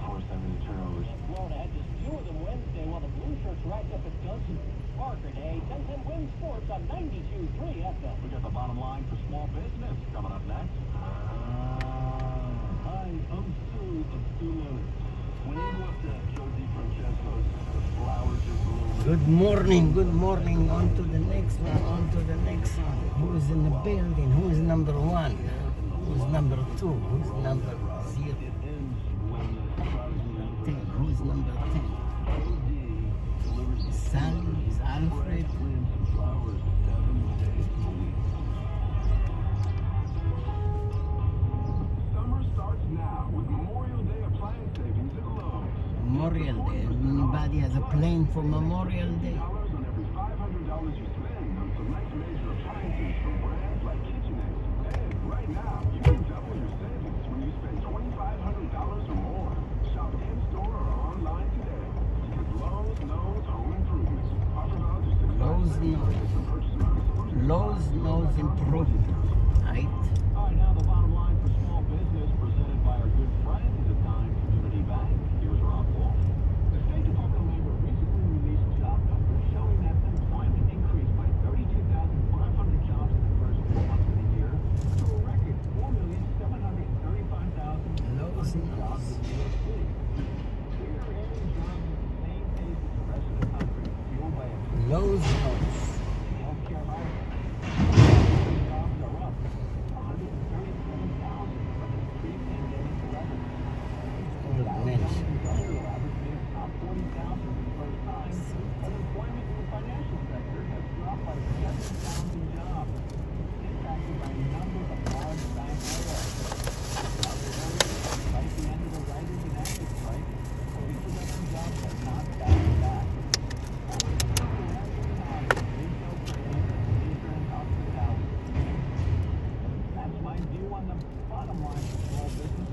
forced turnovers. Florida had just 2 of them Wednesday, while the Blue Shirts racked up a dozen. Parker Day, 10-10 Win Sports on 92.3 FM. We got the bottom line for small business coming up next. Hi, I'm Sue of Stu Leonard. When you go up to Josie Francesco's, the flowers just bloom. Good morning. On to the next one. Who's in the building? Who's number 1? Who's number 2? Who's number 0? 10. Who's number 10? Sally, is Alfred. Summer starts now with Memorial Day appliance savings at Lowe's. Memorial Day. Anybody has a plan for Memorial Day? On every $500 you spend on some nice major appliances from brands like KitchenAid. And right now, you can double your savings when you spend $2,500 or more. Shop in-store or online today. Because Lowe's knows home improvement. Offer valid just Lowe's knows improvement. Right? All right, now the bottom line for small business presented by our good friends at Dime Community Bank. Here's Rob Wolf. The State Department of Labor recently released job numbers showing that employment increased by 32,500 jobs in the first 4 months of the year to a record 4,735,000 Lowe's jobs in New York City. We are adding jobs at the same pace as the rest of the country, fueled by a Lowe's knows. healthcare hiring. Jobs are up 137,000 from its pre-pandemic level. Mention. Industrial average made the top 40,000 for the first time. Unemployment in the financial sector has dropped by 7,000 jobs, impacted by a number of large bank layoffs. Like the end of the writers and actors strike, police production jobs have not bounced back. That's my view on the bottom line for small business.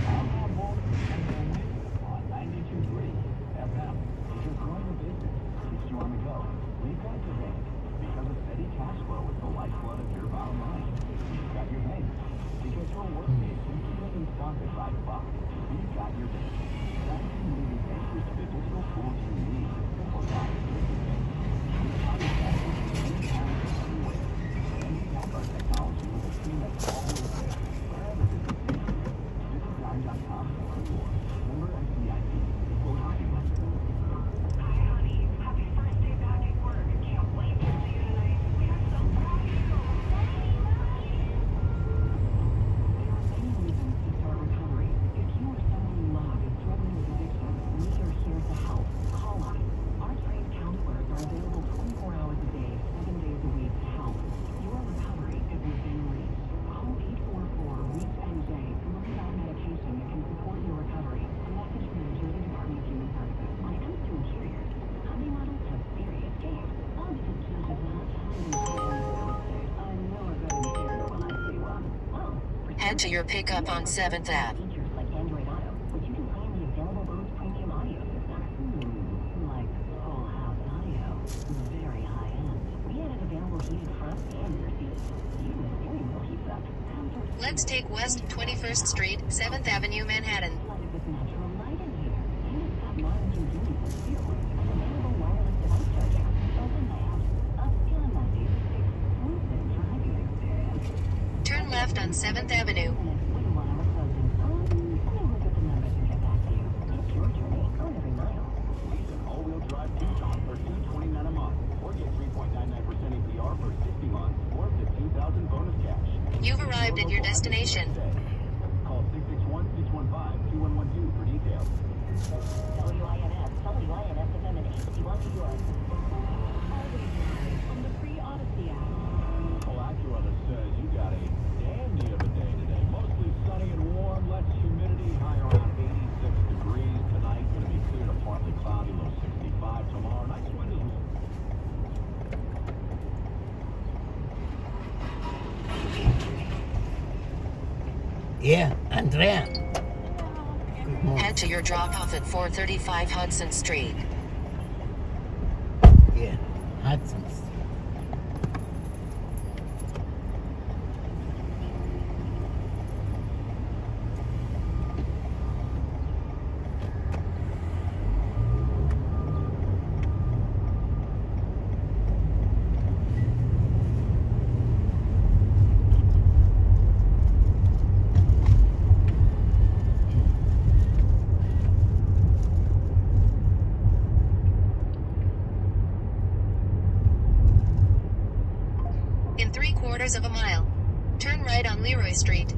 I'm Rob Wolf, and you'll win on 92.3 FM. Because growing a business keeps you on the go. We've got your bank. Because a steady cash flow is the lifeblood of your bottom line. We've got your bank. Because your workday simply doesn't stop at 5 o'clock. We've got your bank. That community bank is the digital tools you need for life. We've got your bank. We have it everywhere. And we back our technology with a team that's always there. Wherever business is. Visit Dime.com for more. Member SCIP. Equal housing lender. Hi, honey. Happy first day back at work. Can't wait to see you tonight. We have some party. There are many reasons to start recovery. If you or someone you love is struggling with addiction, we are here to help. Call us. Our trained counselors are available 24 hours a day, 7 days a week to help. Your recovery is within reach. Call 844-REACH-NJ to learn about medication that can support your recovery. A message from the New Jersey Department of Human Services. When it comes to interiors, Hyundai models have serious game. All because Kia has the most highly intelligent. I know a good interior when I see one. Well, Head to your pickup on 7th Ave. features like Android Auto, which you can find the available Bose premium audio system. Like Full House Audio. Very high end. We added available heated front and rear seats. Even the steering wheel heats up. Comfort. Let's take West 21st Street, 7th Avenue, Manhattan. Flooded with natural light in here. And it's got modern convenience too. Available wireless device charging. Open layout. Upscale amenities. Exclusive driving experience. Turn left on 7th Avenue. Lease an all-wheel drive Tucson for $229 a month. Or get 3.99% APR for 60 months. Or 15,000 bonus cash. You've arrived at your destination. Call 661-615-2112 for details. WINS Affinity. You want to yours. On the free Odyssey app. Well, AccuWeather says you got a dandy of a day today. Mostly sunny and warm, less humidity, high around 86 degrees. Tonight, going to be clear to partly cloudy, low 65. Tomorrow, nice windows. Yeah, Andrea. Good morning. Head to your drop-off at 435 Hudson Street. Yeah, Hudson. Street.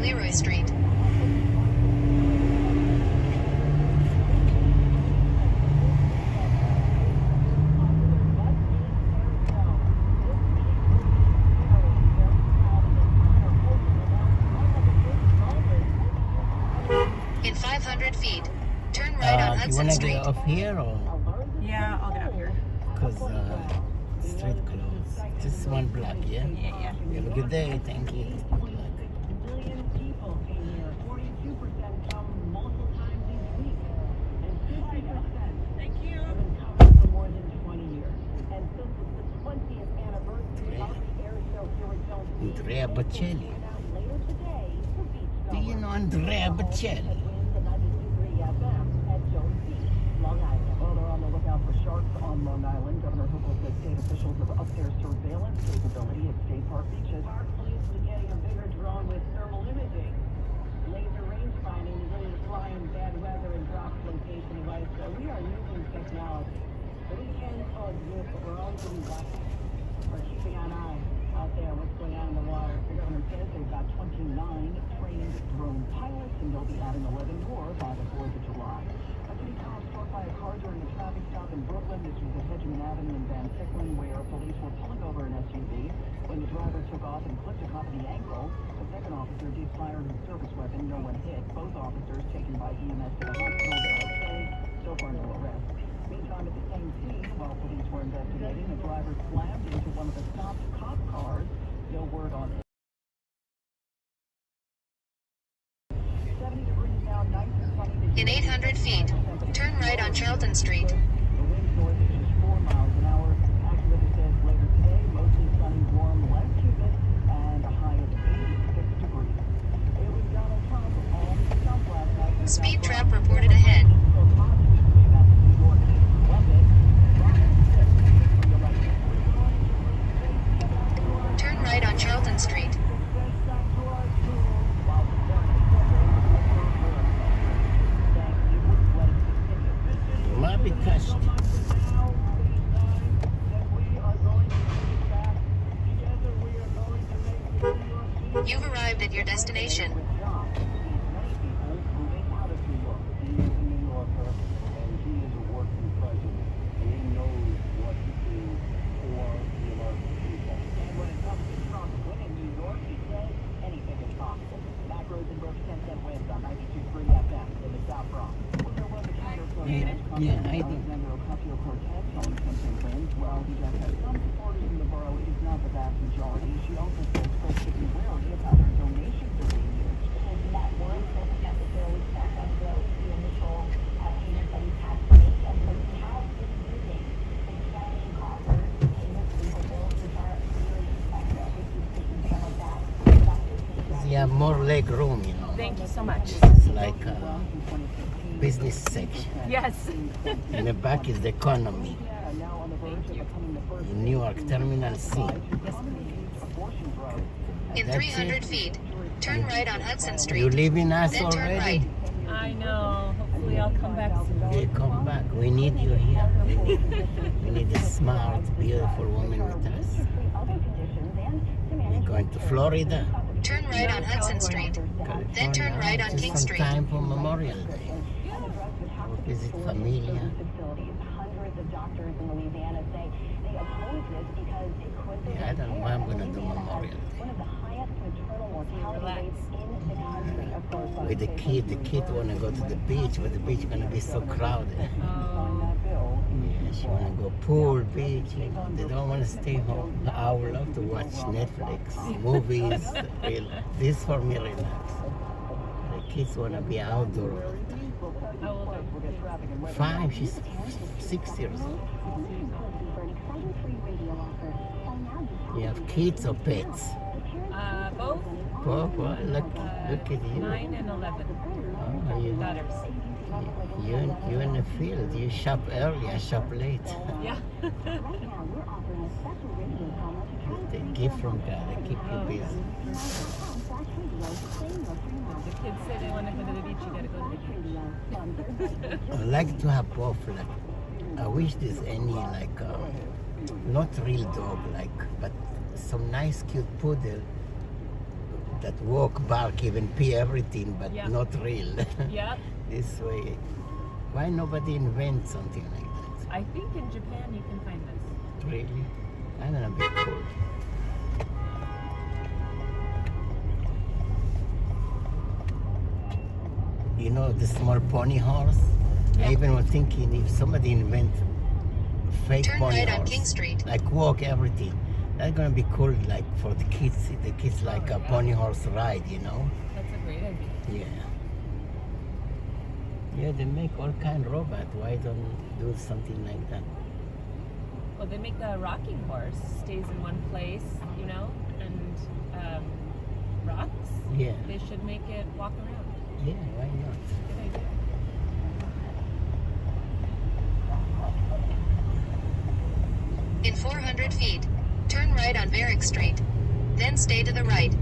Leroy Street. In 500 feet, turn right on You Hudson wanna Street. get off here or? Yeah, I'll get up here. Because street closed. Just one block, yeah? Yeah. You have a good day, thank you. Million people came here. 42% come multiple times each week. And 50%. Thank you. Andrea Bocelli. Do you know Andrea Bocelli? Well, they're on the lookout for sharks on Long Island. Governor Hochul said state officials have upped their surveillance capability at state park beaches. Our police are getting a bigger drone with thermal imaging. Laser range finding is ready to fly in bad weather and drop location device. So we are using technology. The weekend coexist, but we're always going to be watching. We're keeping an eye out there what's going on in the water. The governor says they've got 29 trained drone pilots, and they'll be adding 11 more by the 4th of July. A city car struck by a car during a traffic stop in Brooklyn. This was at Hedgeman Avenue in Van Ticklen, where police were pulling over an SUV when the driver took off and clipped a cop in the ankle. The second officer did fire his service weapon. No one hit. Both officers taken by EMS to the hospital. They're okay. So far, no arrests. Meantime, at the same scene, while police were investigating, the driver slammed into one of the stopped cop cars. No word on it. 70 degrees now, nice and sunny. In 800 feet, turn right on Charlton Street. The wind north is just 4 miles an hour. AccuWeather says later today, mostly sunny, warm, less humid, and a high of 86 degrees. It was Donald Trump on Trump last night. Speed trap reported ahead. Turn right on Charlton Street. Might be touched. You've arrived at your destination. Yeah, I do. Well, he does have some supporters in the borough. It is not the vast majority. She also says folks should be wary of how their donations are being used. That one doesn't necessarily stack up the initial payments that we've had to make. And so we have been using expansion coffers, payments, legal bills, which are really expensive. If you see something like that, that's the thing. You have more leg room, you know. Thank you so much. It's like a business section. Yes. In the back is the economy. In New York Terminal C. In That's 300 it. feet, turn right on Hudson You Street. live in us Then turn already? right. I know. Hopefully I'll come back soon. You come back. We need you here. We need a smart, beautiful woman with us. We're going to Florida. Turn right on Hudson Street. Then turn right on Just King some Street. time for Memorial Day. Visit familia. Hundreds of doctors in Louisiana say they oppose this because it could Yeah, I don't know why I'm going to do Memorial Day. one of the highest maternal mortality rates in the country, of course. With the kid want to go to the beach, but the beach going to be so crowded. Yeah, she want to go pool, beach. You know, they don't want to stay home. I would love to watch Netflix, movies. This for me relax. The kids want to be outdoor all the time. How old are you? 5, she's 6 years old. You have kids or pets? Both. Both? Well, look at you. 9 and 11. Oh, you, Daughters. you in the field. You shop early, I shop late. Yeah. The gift from God, I keep you busy. The kids say they want to go to the beach. You gotta go to the beach. I like to have both. Like, I wish there's any like, not real dog like, but some nice cute poodle that walk, bark, even pee everything, but Yeah. not real. Yep. This way, why nobody invent something like that? I think in Japan you can find this. Really? I don't know, be cool. You know the small pony horse? I even was thinking if somebody invent a fake Turn pony right horse, on King Street. like walk everything, that's gonna be cool. Like for the kids like a pony horse ride, you know? That's a great idea. Yeah. Yeah, they make all kind of robot. Why don't do something like that? Well, they make the rocking horse stays in one place, you know, and rocks, Yeah. they should make it walk around. Yeah, why not? Good idea. In 400 feet, turn right on Varick Street. Then stay to the right.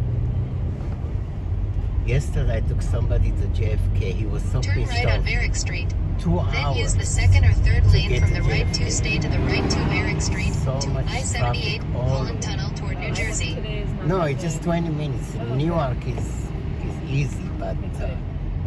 Yesterday I took somebody to JFK. He was so Turn pissed right on off. Varick Street. 2 hours. Then use the second or third to lane get from to the right JFK. to stay to the right to Varick Street So to much I-78 traffic all Holland the way. Tunnel toward New Jersey. Today is not No, the it's just day. 20 minutes. Oh, New okay. York is easy, but Okay.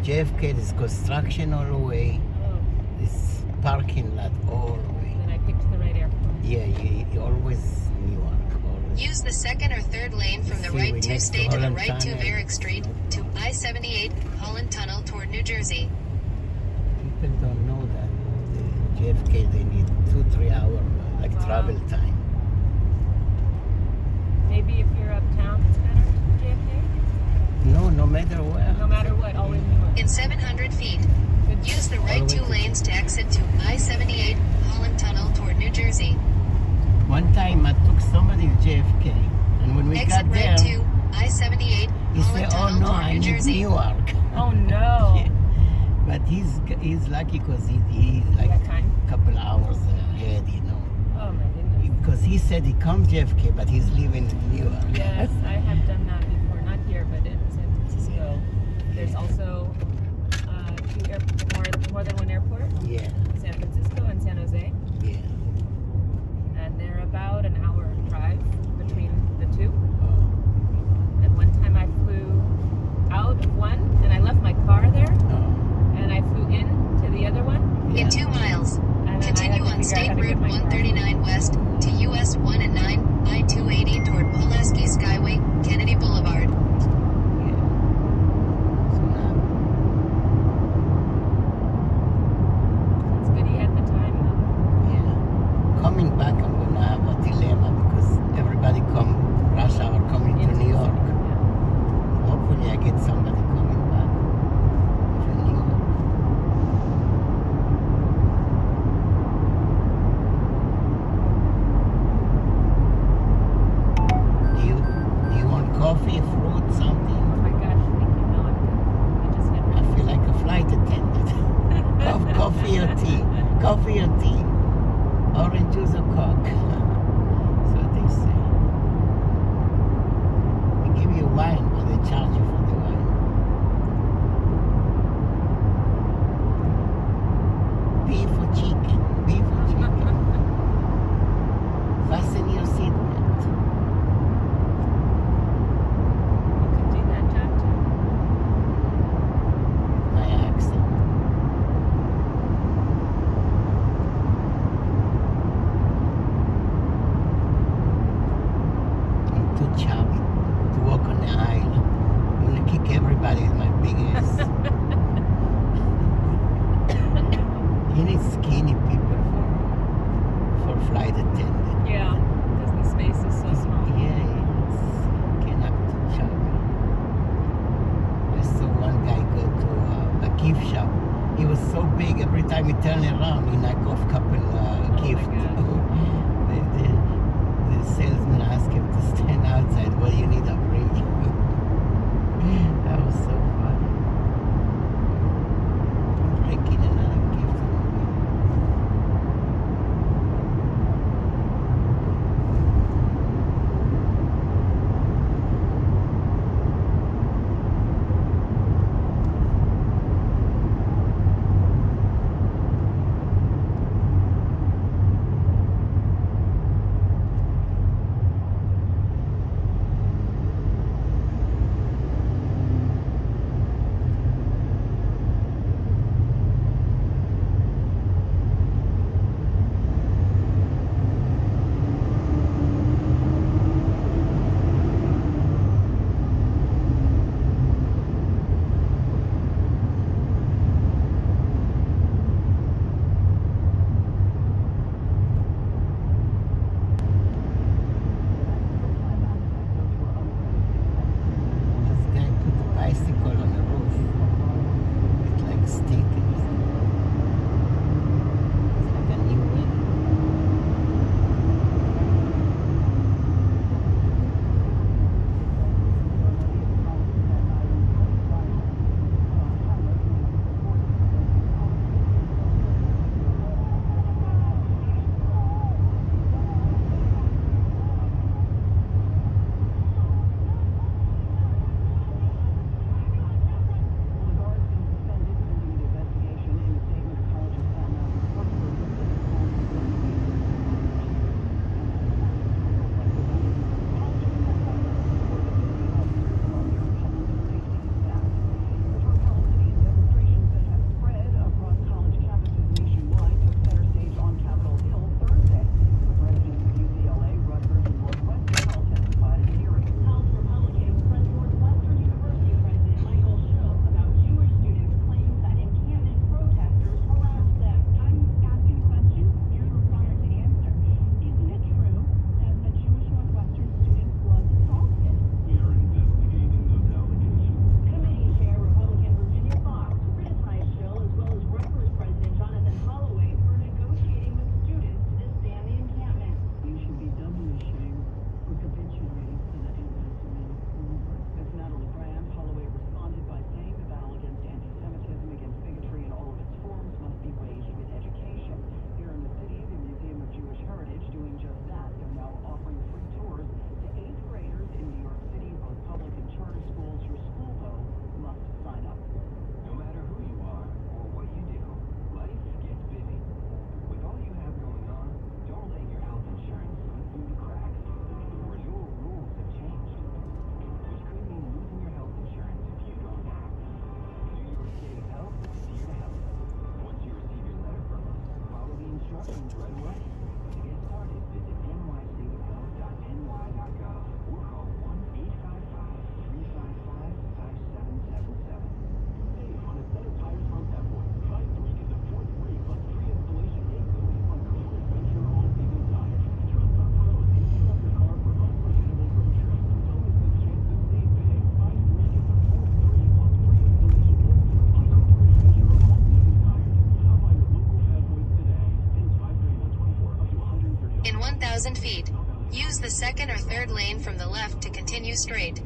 JFK is construction all the way. Oh, This parking lot all the way. then I picked the right airport. Yeah, you always New York. Always. Use the second or third lane from the See, right we're to next to stay to the Holland right to Tunnel. Varick Street to I-78 Holland Tunnel toward New Jersey. People don't know that the JFK they need 2-3 hour Wow. travel time. Maybe if you're uptown, it's better, JFK? No matter where. No matter what, always New York. In 700 feet, Good. use the right All the way two to- lanes to exit to I-78 Holland Tunnel toward New Jersey. One time I took somebody to JFK, and when we Exit got there, right to I-78 he Holland said, "Oh Tunnel no, toward I New need Jersey." New York." Oh no. Yeah. But he's lucky because he's like That time. a couple hours ahead, you know. Oh my goodness. Because he said he comes JFK, but he's living in New York. Yes, I have done that before. Not here, but in San Francisco. There's also more than one airport. Yeah, San Francisco and San Jose. yeah. And they're about an hour drive between the two. Oh, And one time I flew out of one and I left my car there oh. and I flew in to the other one. Yeah. In 2 miles, And then continue I had on to figure out State how to get Route my car. 139 west to US 1 and 9, I-280 toward Pulaski Skyway, Kennedy Boulevard. Yeah. So now, It's good he had the time though. yeah. Coming back, I'm gonna have a dilemma because everybody come rush hour coming to New York. Yeah. Hopefully, I get somebody coming back from New York. Do you want coffee, fruit, something? Oh my gosh, thank you. No, I'm good. I just had I feel like a flight attendant. Coffee or tea? Coffee or tea? Orange juice or Coke? That's what they say. They give you wine, but they charge you for the wine. Beef or chicken? Beef or chicken? Fasten your seatbelt. You could do that job too. My accent. I'm too chubby to walk on the aisle. I'm gonna kick everybody with my big ass. You need skinny people for flight attendant. Yeah, because the space is so small. Yeah, it's cannot too chubby. I saw one guy go to a gift shop. He was so big, every time he turned around, he knocked off a couple gifts. The salesman asked him to stand outside. What do you need? I'll bring you. That was so funny. Breaking another gift. In 1,000 feet, use the second or third lane from the left to continue straight.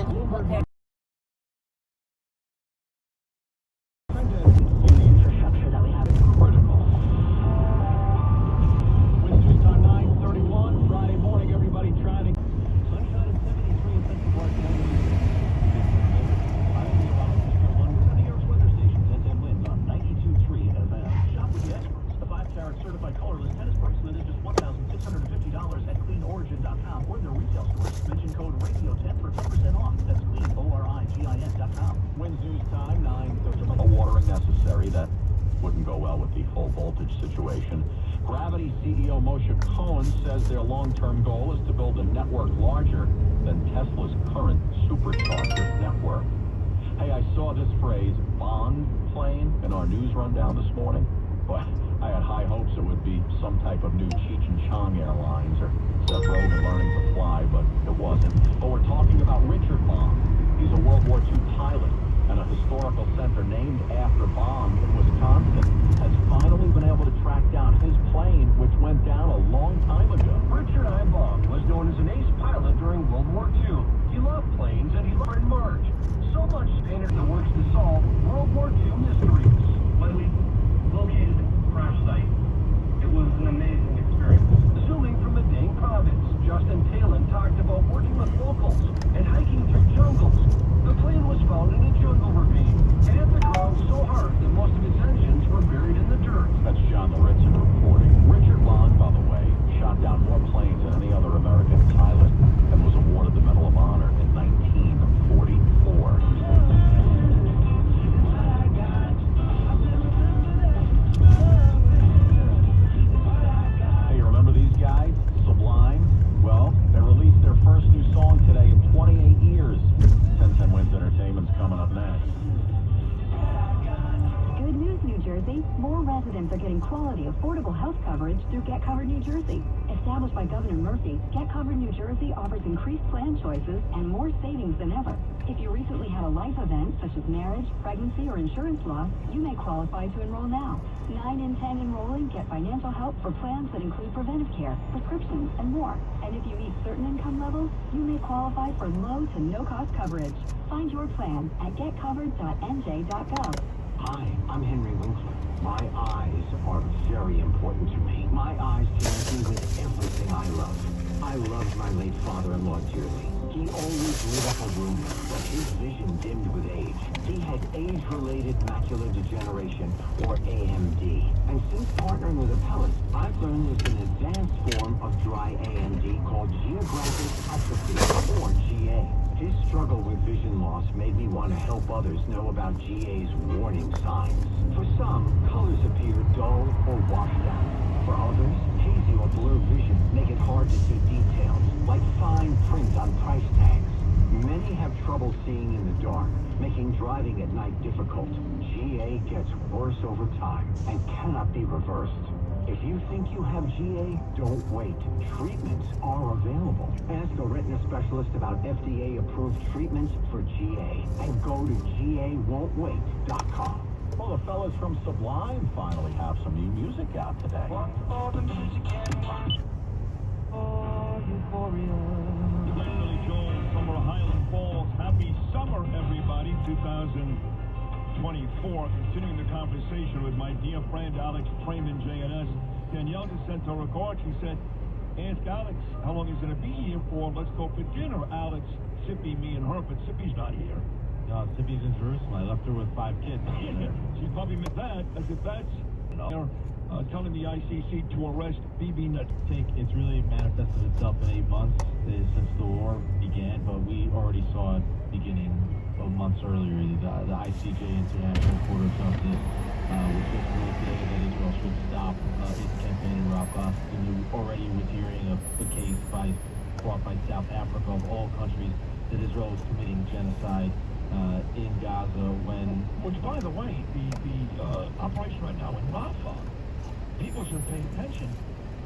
again. Okay. The infrastructure that we have is critical. Winds time 9:31 Friday morning. Everybody trying to sunshine at 73 in Central Park. New York's weather station 1010 winds on 92.3 FM. Shop with the experts. The 5-carat certified colorless tennis bracelet is just $1,650 at cleanorigin.com or their retail stores. Mention code radio10 for 10% off. That's cleanorigin.com. Winds news time 9:30. A watering necessary. That wouldn't go well with the full voltage situation. Gravity CEO Moshe Cohen says their long-term goal is to build a network larger than Tesla's current supercharger network. Hey, I saw this phrase, Bond plane, in our news rundown this morning. Well, I had high hopes it would be some type of new Cheech and Chong Airlines or Seth Rogen learning to fly, but it wasn't. But we're talking about Richard Bond. He's a World War II pilot, and a historical center named after Bond in Wisconsin has finally been able to track down his plane, which went down a long time ago. Richard I. Bond was known as an ace pilot during World War II. He loved planes and he learned March. So much painted the works to solve World War II mysteries. When we located the crash site, it was an amazing experience. Zooming from the Dane province, Justin Talon talked about working with locals and hiking through jungles. The plane was found in a jungle ravine and hit the ground so hard that most of its engines were buried in the dirt. That's John Laritson reporting. Richard Bond, by the way, shot down more planes than any other American pilot and was awarded the Medal of Honor in 1944. Hey, you remember these guys? Sublime? Well, they released their first new song today in 28 years. 1010 Winds Entertainment's coming up next. Good news, New Jersey. More residents are getting quality, affordable health coverage through Get Covered New Jersey. Established by Governor Murphy, Get Covered New Jersey offers increased plan choices and more savings than ever. If you recently had a life event, such as marriage, pregnancy, or insurance loss, you may qualify to enroll now. 9 in 10 enrolling get financial help for plans that include preventive care, prescriptions, and more. And if you meet certain income levels, you may qualify for low to no-cost coverage. Find your plan at getcovered.nj.gov. Hi, I'm Henry Winkler. My eyes are very important to me. My eyes changed me with everything I love. I loved my late father-in-law dearly. He always lit up a room, but his vision dimmed with age. He had age-related macular degeneration, or AMD. And since partnering with Appellate, I've learned there's an advanced form of dry AMD called geographic atrophy, or GA. His struggle with vision loss made me want to help others know about GA's warning signs. For some, colors appear dull or washed out. For others, hazy or blurred vision make it hard to see details, like fine print on price tags. Many have trouble seeing in the dark, making driving at night difficult. GA gets worse over time and cannot be reversed. If you think you have GA, don't wait. Treatments are available. Ask a retina specialist about FDA-approved treatments for GA and go to GAWon'tWait.com. Well, the fellas from Sublime finally have some new music out today. Billy Joel, Summer Highland Falls. Happy summer, everybody. 2024. Continuing the conversation with my dear friend Alex Trayman, JNS. Danielle just sent her a card. She said, ask Alex how long he's going to be here for. Let's go for dinner. Alex, Sippy, me, and her. But Sippy's not here. No, Sippy's in Jerusalem. I left her with 5 kids. She probably meant that as if that's telling the ICC to arrest Bibi Netanyahu. It's really manifested itself in 8 months since the war began, but we already saw it beginning months earlier. The ICJ, International Court of Justice, which just ruled today that Israel should stop its campaign in Rafah. And we already was hearing of a case brought by South Africa, of all countries, that Israel was committing genocide in Gaza when... Which, by the way, the operation right now in Rafah, people should pay attention.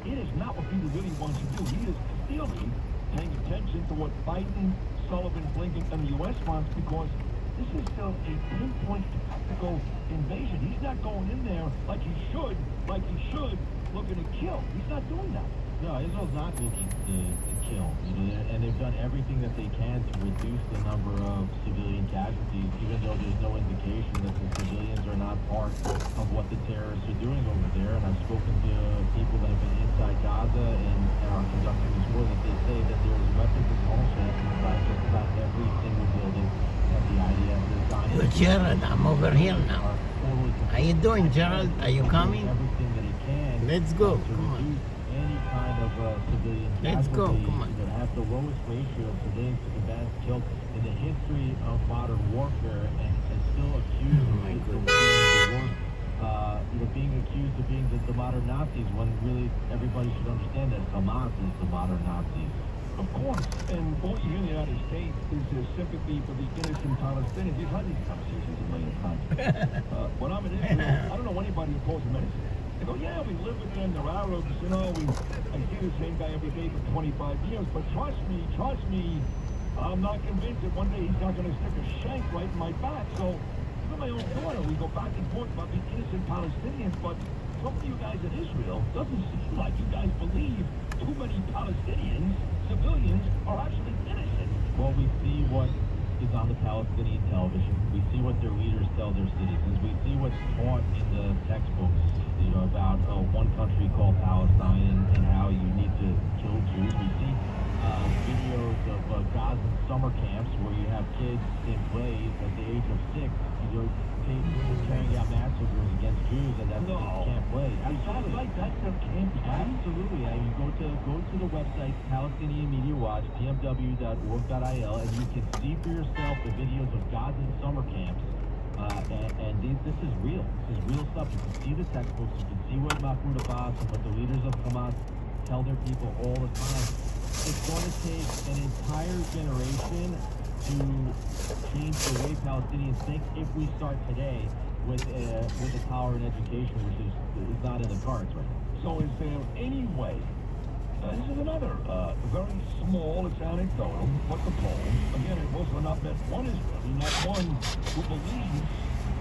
It is not what people really want to do. He is clearly paying attention to what Biden, Sullivan, Blinken, and the U.S. wants, because this is still a pinpoint tactical invasion. He's not going in there like he should, looking to kill. He's not doing that. No, Israel's not looking to kill, and they've done everything that they can to reduce the number of civilian casualties, even though there's no indication that the civilians are not part of what the terrorists are doing over there. And I've spoken to people that have been inside Gaza and are conducting this war that they say that there's weapons and bullshit inside just about every single building that the IDF is on. Yo, Gerald, I'm over here now. How you doing, Gerald? Are you coming? Everything that he can. Let's go. To Come on. reduce any kind of civilian Let's go. casualties, Come on. that have the lowest ratio of civilians to combatants killed in the history of modern warfare, and still accused Oh, my of being goodness. the worst, being accused of being the modern Nazis, when really everybody should understand that Hamas is the modern Nazis. Of course, and all you hear in the United States is their sympathy for the innocent Palestinians. You've had these conversations a million times. When I'm in Israel, I don't know anybody who calls them innocent. They go, yeah, we live with them, they're Arabs, I see the same guy every day for 25 years, but trust me, I'm not convinced that one day he's not going to stick a shank right in my back. So, even my own daughter, we go back and forth about the innocent Palestinians, but some of you guys in Israel, doesn't seem like you guys believe too many Palestinians, civilians, are actually innocent. Well, we see what is on the Palestinian television. We see what their leaders tell their citizens. We see what's taught in the textbooks, about one country called Palestine and how you need to kill Jews. We see videos of Gaza summer camps where you have kids in plays at the age of 6, carrying out massacres against Jews, and that's because they can't play. Absolutely. Like that's their camp. Absolutely. I mean, go to the website Palestinian Media Watch, pmw.org.il, and you can see for yourself the videos of Gazan summer camps. This is real. This is real stuff. You can see the textbooks. You can see what Mahmoud Abbas and what the leaders of Hamas tell their people all the time. It's going to take an entire generation to change the way Palestinians think if we start today with a tolerant education, which is not in the cards right now. So is there any way, this is another very small, it's anecdotal, but the poll, again, it was not meant one Israeli, not one who believes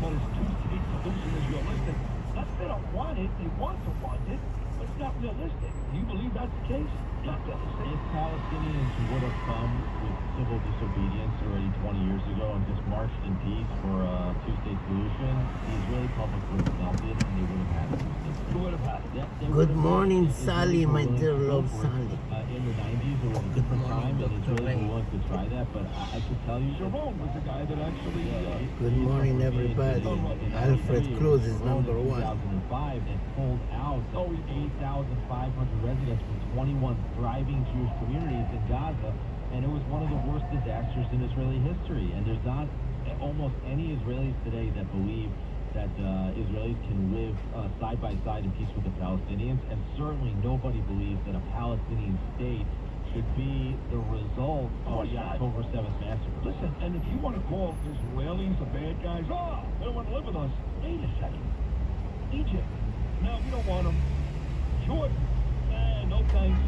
that a two-state solution is realistic. Not that they don't want it, they want it, but it's not realistic. Do you believe that's the case? Not realistic. If Palestinians would have come with civil disobedience already 20 years ago and just marched in peace for a two-state solution, the Israeli public would have melted and they would have had a two-state solution. Who would have had it? Good morning, Sally, my dear love Sally. In the 90s, it was a different time, and Israelis were willing to try that, but I could tell you... Sharon was the guy that actually... Good morning, everybody. Alfred Cruz is number 1. 2005, and pulled out 8,500 residents from 21 thriving Jewish communities in Gaza, and it was one of the worst disasters in Israeli history. And there's not almost any Israelis today that believe that Israelis can live side by side in peace with the Palestinians, and certainly nobody believes that a Palestinian state should be the result of the October 7th massacre. Listen, and if you want to call Israelis the bad guys, they don't want to live with us. Wait a second. Egypt. No, we don't want them. Jordan. No thanks.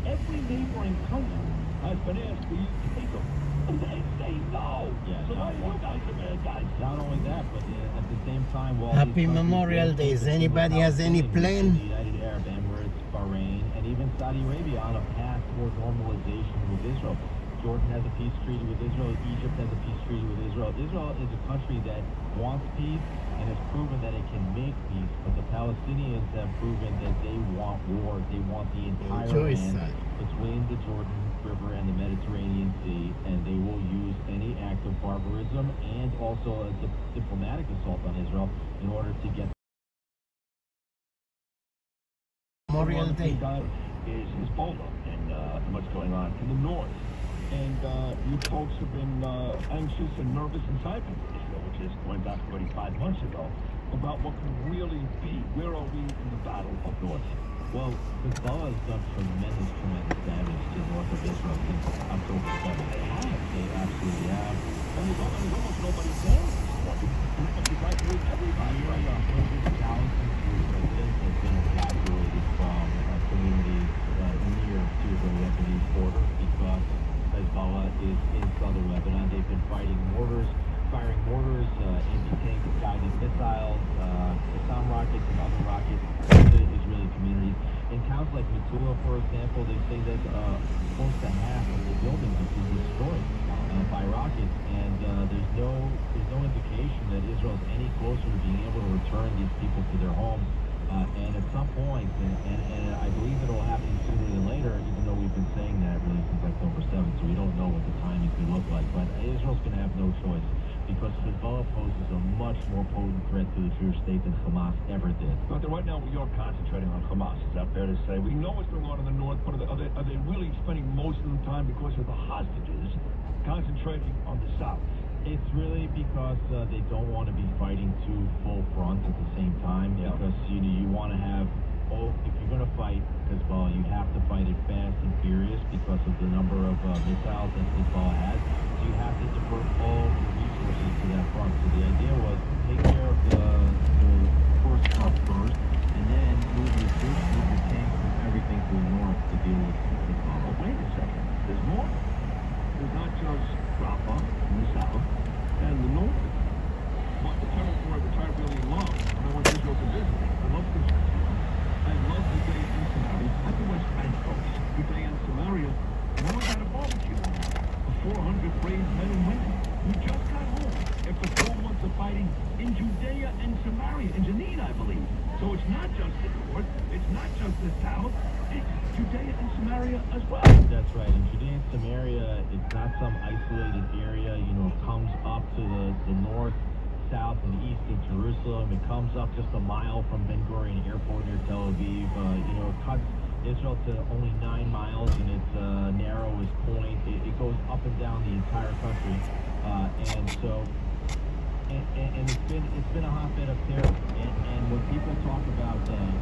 Every neighboring country has been asked for you to take them. And they say no. Yeah, so why are you guys the bad guys? Not only that, but at the same time, while Happy Memorial Day. Does anybody has any plan? The United Arab Emirates, Bahrain, and even Saudi Arabia on a path toward normalization with Israel. Jordan has a peace treaty with Israel. Egypt has a peace treaty with Israel. Israel is a country that wants peace and has proven that it can make peace, but the Palestinians have proven that they want war. They want the entire land between the Jordan River and the Mediterranean Sea, and they will use any act of barbarism and also a diplomatic assault on Israel in order to get Memorial Day. Is Hezbollah and what's going on in the north. And you folks have been anxious and nervous since I've been to Israel, which is going back already 5 months ago, about what can really be. Where are we in the battle up north? Well, Hezbollah has done tremendous damage to the north of Israel since October 7th. They absolutely have. And there's almost nobody there at this point. You evacuate everybody, right? Hundreds of thousands of residents have been evacuated from communities near to the Lebanese border because Hezbollah is in southern Lebanon. They've been firing mortars, anti-tank guided missiles, Qassam rockets, and other rockets into Israeli communities. in towns like Metula, for example, they say that close to half of the buildings have been destroyed by rockets, and there's no indication that Israel's any closer to being able to return these people to their homes. And at some point, and I believe it'll happen sooner than later, even though we've been saying that really since October 7th, so we don't know what the timing could look like. But Israel's going to have no choice, because Hezbollah poses a much more potent threat to the Jewish state than Hamas ever did. But right now we are concentrating on Hamas. Is that fair to say? We know what's going on in the north, but are they really spending most of the time, because of the hostages, concentrating on the south? It's really because they don't want to be fighting two full fronts at the same time. Yeah. Because you want to have, if you're going to fight Hezbollah, you have to fight it fast and furious because of the number of missiles that Hezbollah has. So you have to divert all the resources to that front. So the idea was to take care of the first front first, and then move your troops, move your tanks, and everything to the north to deal with Hezbollah. Oh, wait a second. There's more. There's not just Rafah in the south and the north, but the territory which I really love, and I want Israel to visit. I love Congestion. I love the day in Samaria. At the West Bank, folks. The day in Samaria. And I was at a barbecue. The 400 brave men and women who just got home after 4 months of fighting in Judea and Samaria, in Jenin, I believe. So it's not just the north, it's not just the south, it's Judea and Samaria as well. That's right. In Judea and Samaria, it's not some isolated area. It comes up to the north, south, and east of Jerusalem. It comes up just a mile from Ben Gurion Airport near Tel Aviv. It cuts Israel to only 9 miles in its narrowest point. It goes up and down the entire country, and it's been a hotbed of terror. And when people talk about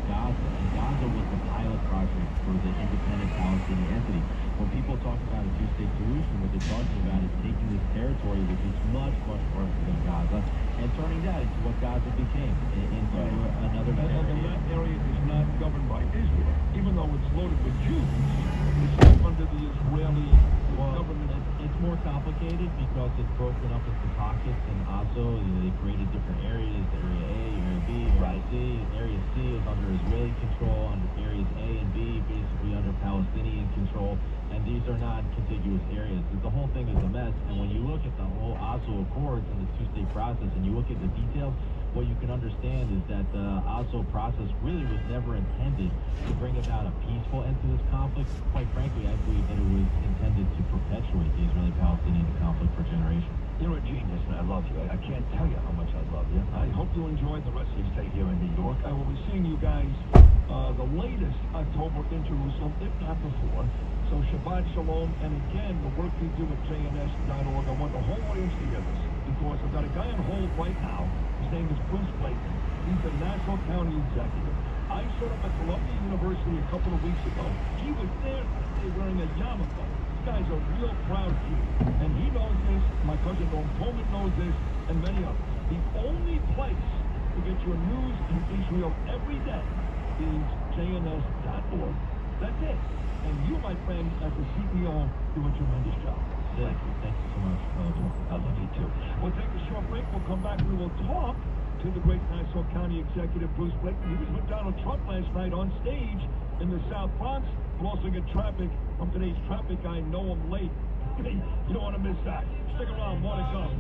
Gaza was the pilot project for the independent Palestinian entity. When people talk about a two-state solution, what they're talking about is taking this territory, which is much, much larger than Gaza, and turning that into what Gaza became, into another And that area is not governed by Israel, even though it's loaded with Jews. It's still under the Israeli government. It's more complicated because it's broken up into pockets, and also they created different areas. Area A, Area B, Area C. Area C is under Israeli control. Under areas A and B, basically under Palestinian control. And these are not contiguous areas. The whole thing is a mess. And when you look at the whole Oslo Accords and the two-state process, and you look at the details, what you can understand is that the Oslo process really was never intended to bring about a peaceful end to this conflict. Quite frankly, I believe that it was intended to perpetuate the Israeli-Palestinian conflict for generations. You're a genius, and I love you. I can't tell you how much I love you. I hope you enjoy the rest of your stay here in New York. I will be seeing you guys the latest October in Jerusalem, if not before. So Shabbat Shalom, and again, the work we do at jns.org, I want the whole audience to hear this, because I've got a guy on hold right now. His name is Bruce Blakeman. He's the Nassau County Executive. I showed up at Columbia University a couple of weeks ago. He was there wearing a yarmulke. This guy's a real proud Jew, and he knows this. My cousin Norm Coleman knows this, and many others. The only place to get your news in Israel every day is jns.org. That's it. And you, my friend, as the CEO, do a tremendous job. Thank you. Thank you so much. I love you too. We'll take a short break. We'll come back. We will talk to the great Nassau County Executive Bruce Blakeman. He was with Donald Trump last night on stage in the South Bronx. We'll also get traffic from today's traffic guy, Noam Late. You don't want to miss that. Stick around. More to come.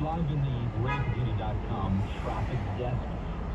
Live in the RainCommunity.com traffic desk.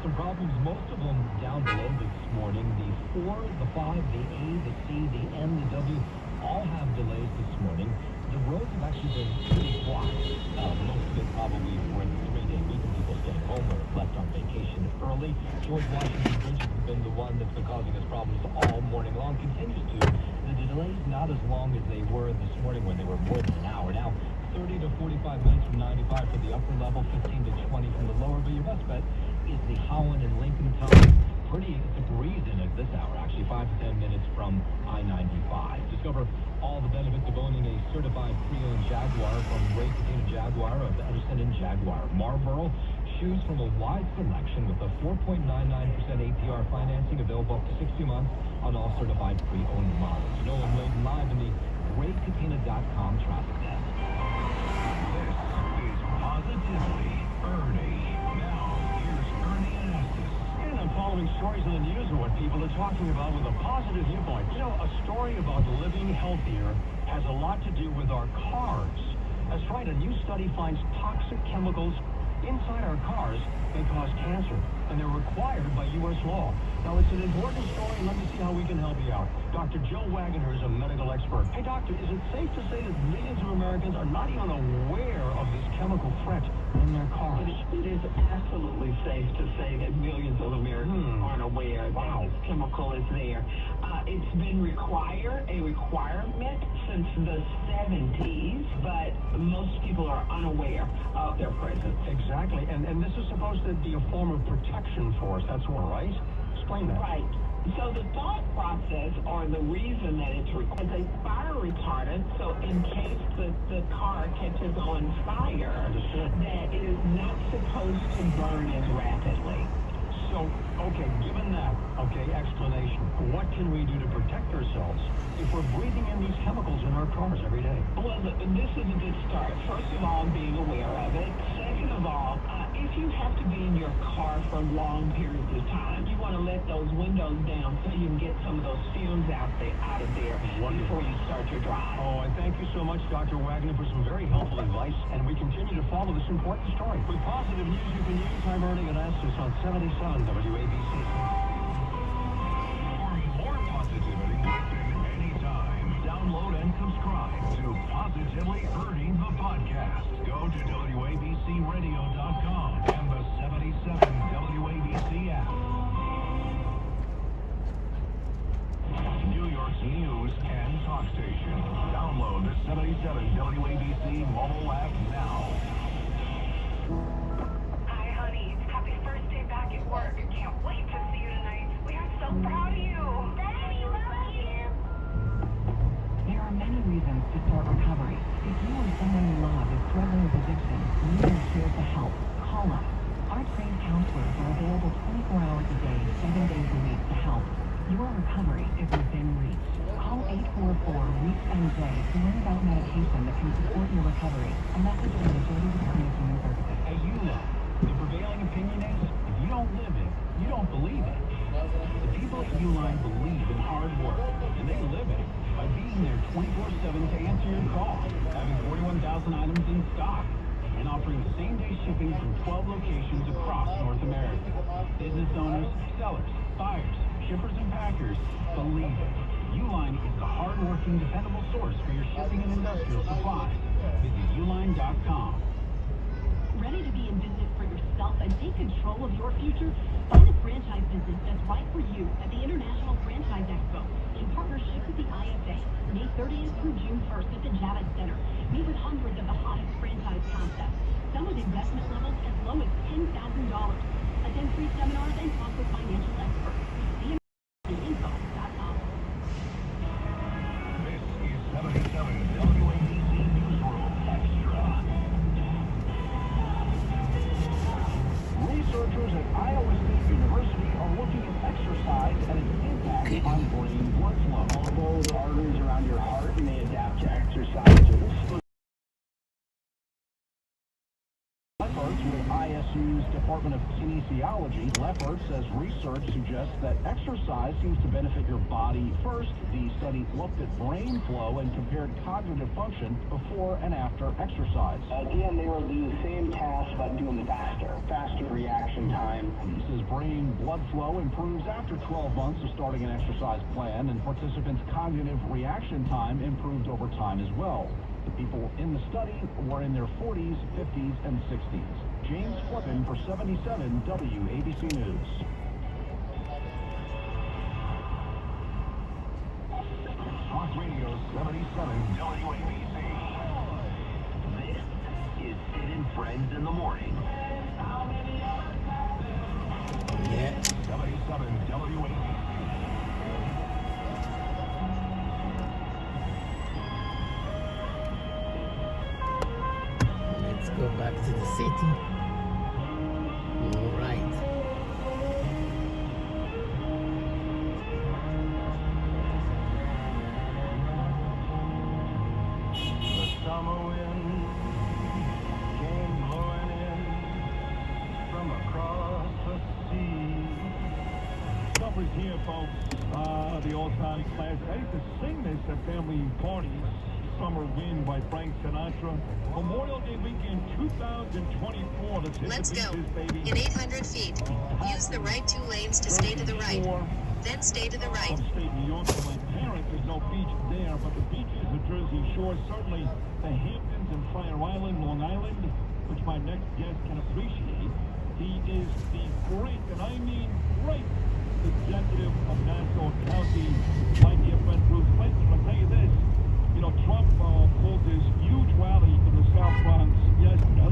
Some problems, most of them down below this morning. The 4, the 5, the A, the C, the M, the W, all have delays this morning. The roads have actually been pretty quiet. Most of it probably for the 3-day weekend, people staying home or left on vacation early. George Washington Bridge has been the one that's been causing us problems all morning long, continues to. The delays not as long as they were this morning when they were more than an hour. Now, 30 to 45 minutes from 95 for the upper level, 15 to 20 from the lower. But your best bet is the Holland and Lincoln tunnel. It's a breeze in at this hour, actually 5 to 10 minutes from I-95. Discover all the benefits of owning a certified pre-owned Jaguar from Ray Catena Jaguar of Edison and Jaguar Marlboro. Choose from a wide selection with a 4.99% APR financing available up to 60 months on all certified pre-owned models. Nolan Wade live in the RayCatena.com traffic desk. This is Positively Ernie. Now, here's Ernie Anastas. And I'm following stories in the news and what people are talking about with a positive viewpoint. You know, a story about living healthier has a lot to do with our cars. That's right, a new study finds toxic chemicals inside our cars that cause cancer, and they're required by U.S. law. Now, it's an important story, and let me see how we can help you out. Dr. Joe Wagner is a medical expert. Hey, doctor, is it safe to say that millions of Americans are not even aware of this chemical threat in their cars? It is absolutely safe to say that millions of Americans aren't aware that this chemical is there. It's been a requirement since the 70s, but most people are unaware of their presence. Exactly, and this is supposed to be a form of protection for us. That's all right. Explain that. Right. So the thought process, or the reason that it's required, is a fire retardant. So in case the car catches on fire, that it is not supposed to burn as rapidly. So, okay, given that, explanation, what can we do to protect ourselves if we're breathing in these chemicals in our cars every day? Well, this is a good start. First of all, being aware of it. Second of all, if you have to be in your car for long periods of time, you want to let those windows down so you can get some of those fumes out of there before you start your drive. Oh, and thank you so much, Dr. Wagner, for some very helpful advice, and we continue to follow this important story. With positive news you can use, I'm Ernie Anastas on 77 WABC. For more positivity, listen anytime. Download and subscribe to Positively Ernie the podcast. Go to WABCRadio.com and the 77 WABC app. New York's news and talk station. Download the 77 WABC mobile app now. Hi, honey. Happy first day back at work. Can't wait to see you tonight. We are so proud of you. Daddy, love you. There are many reasons to start recovery. If you or someone you love is struggling with addiction, we are here to help. Call us. Our trained counselors are available 24 hours a day, 7 days a week to help. Your recovery is within reach. Call 844-REACH-NJ to learn about medication that can support your recovery. A message from the Jody Department of Human Services. Hey, you know, the prevailing opinion is, if you don't live it, you don't believe it. The people at Uline believe in hard work, and they live it by being there 24/7 to answer your call, having 41,000 items in stock, and offering same-day shipping from 12 locations across North America. Business owners, sellers, buyers, shippers, and packers believe it. Uline is the hard-working, dependable source for your shipping and industrial supplies. Visit uline.com. Ready to be in business for yourself and take control of your future? Find a franchise business that's right for you at the International Franchise Expo in partnership with the IFA, May 30th through June 1st at the Javits Center. Meet with hundreds of the hottest franchise concepts, some with investment levels as low as $10,000. Attend free seminars and talk with financial experts. CMInfo.com. This is 77 WABC Newsroom Extra. Researchers at Iowa State University are looking at exercise and its impact on brain blood flow. Although the arteries around your heart may adapt to exercises. Lefferts with ISU's Department of Kinesiology. Lefferts says research suggests that exercise seems to benefit your body. First, the study looked at brain flow and compared cognitive function before and after exercise. Again, they will do the same task but do them faster reaction time. He says brain blood flow improves after 12 months of starting an exercise plan, and participants' cognitive reaction time improved over time as well. The people in the study were in their 40s, 50s, and 60s. James Flippin for 77 WABC News. Talk Radio 77 WABC. Friends in the Morning. Yeah. 77 WAP. Let's go back to the city. All right. The summer wind came blowing in from across the sea. Numbers here, folks. The old-time classic. I used to sing this at family parties. Summer Wind by Frank Sinatra. Memorial Day weekend 2024. Let's hit Let's the go. beaches, baby. In 800 feet, use the right 2 lanes to stay to the right. Then stay to the right. Upstate New York for my parents. There's no beach there, but the beaches, the Jersey Shore, certainly the Hamptons and Fire Island, Long Island, which my next guest can appreciate. He is the great, and I mean great, executive of Nassau County, my dear friend Bruce Blakeman. I'll tell you this, you know, Trump pulled this huge rally in the South Bronx yesterday. I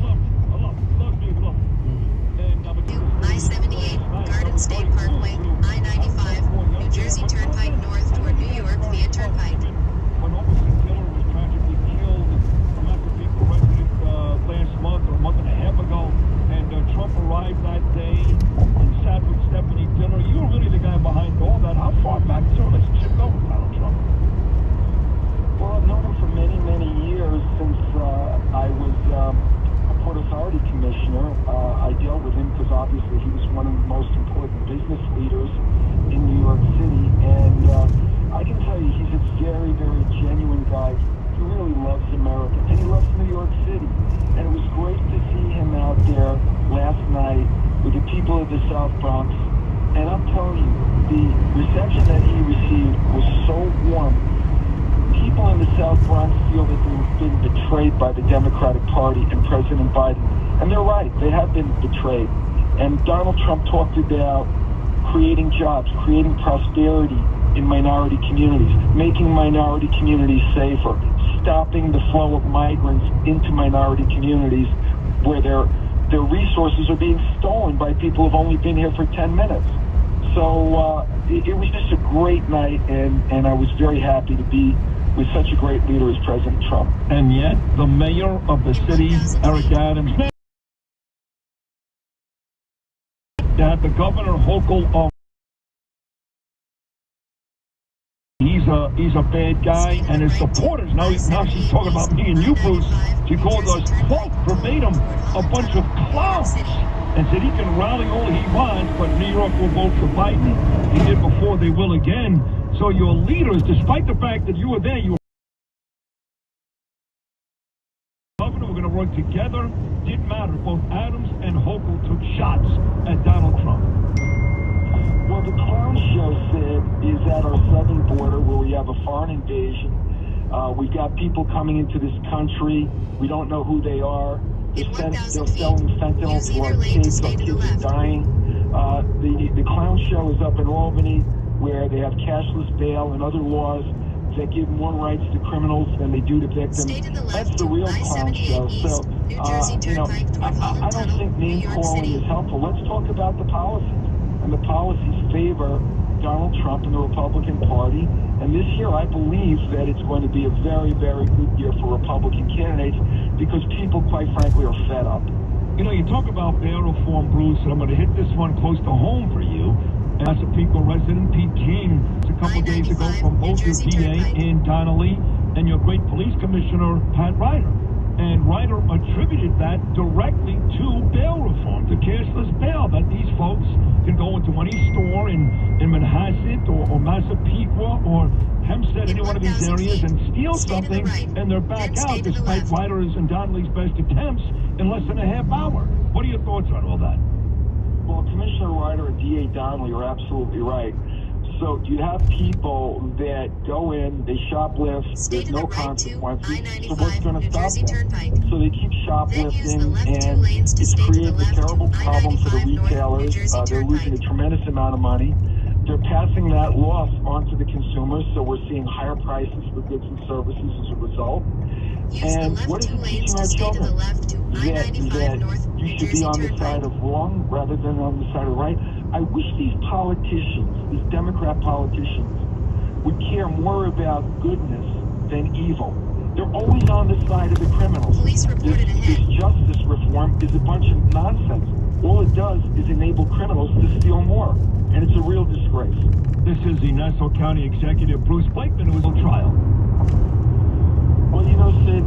love big love. And I-78, Garden State Parkway, I-95, New Jersey Turnpike North toward New York via Turnpike. When Officer Taylor was tragically killed, a Massapequa resident last month or a month and a half ago, and Trump arrived that day and sat with Stephanie Diller. You were really the guy behind all that. How far back does your relationship go with Donald Trump? Well, I've known him for many, many years since I was a Port Authority Commissioner. I dealt with him because obviously he was one of the most important business leaders in New York City. And I can tell you he's a very, very genuine guy. He really loves America. And he loves New York City. And it was great to see him out there last night with the people of the South Bronx. And I'm telling you, the reception that he received was so warm. People in the South Bronx feel that they've been betrayed by the Democratic Party and President Biden. And they're right. They have been betrayed. And Donald Trump talked about creating jobs, creating prosperity in minority communities, making minority communities safer, stopping the flow of migrants into minority communities where their resources are being stolen by people who've only been here for 10 minutes. So it was just a great night, and I was very happy to be with such a great leader as President Trump. And yet, the mayor of the city, Eric Adams, that the Governor Hochul of he's a bad guy, and his supporters, now she's talking about me and you, Bruce, she called us, quote, verbatim, a bunch of clowns, and said he can rally all he wants, but New York will vote for Biden. He did before, they will again. So your leaders, despite the fact that you were there, you were governor, we're going to work together. Didn't matter. Both Adams and Hochul took shots at Donald Trump. Well, the clown show, Sid, is at our southern border where we have a foreign invasion. We've got people coming into this country. We don't know who they are. They're selling fentanyl to our kids. Our kids are dying. The clown show is up in Albany, where they have cashless bail and other laws that give more rights to criminals than they do to victims. That's the real clown show. So, I don't think name calling is helpful. Let's talk about the policies. And the policies favor Donald Trump and the Republican Party. And this year, I believe that it's going to be a very, very good year for Republican candidates because people, quite frankly, are fed up. You know, you talk about bail reform, Bruce, and I'm going to hit this one close to home for you. Massapequa resident Pete King, a couple days ago from both your DA and Donnelly and your great police commissioner, Pat Ryder. And Ryder attributed that directly to bail reform, to cashless bail, that these folks can go into any store in Manhasset or Massapequa or Hempstead, any one of these areas, and steal something, and they're back out despite Ryder's and Donnelly's best attempts in less than a half hour. What are your thoughts on all that? Well, Commissioner Ryder and DA Donnelly are absolutely right. So you have people that go in, they shoplift, there's no consequences, so what's going to stop them? So they keep shoplifting, and it's created a terrible problem for the retailers. They're losing a tremendous amount of money. They're passing that loss onto the consumers, so we're seeing higher prices for goods and services as a result. Use the And left what is 2 it lanes teaching our to stay to the children? left to I-95 North You New should be Jersey on the side Turnpike. of wrong rather than on the side of right. I wish these politicians, these Democrat politicians, would care more about goodness than evil. They're always on the side of the criminals. Police reported ahead. This justice reform is a bunch of nonsense. All it does is enable criminals to steal more, and it's a real disgrace. This is the Nassau County Executive Bruce Blakeman, who was on trial. Well, you know, Sid,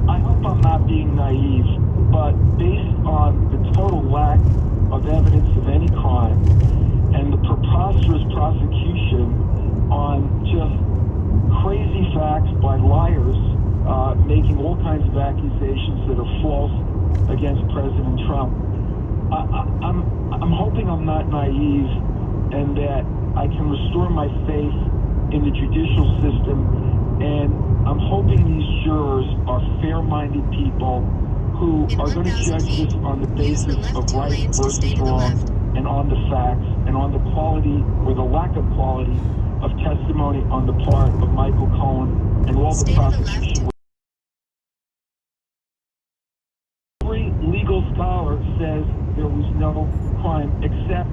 I hope I'm not being naive, but based on the total lack of evidence of any crime and the preposterous prosecution on just crazy facts by liars making all kinds of accusations that are false against President Trump, I'm hoping I'm not naive and that I can restore my faith in the judicial system, and I'm hoping these jurors are fair-minded people who are going to judge this on the basis of right versus wrong and on the facts and on the quality or the lack of quality of testimony on the part of Michael Cohen and all the prosecution. Every legal scholar says there was no crime except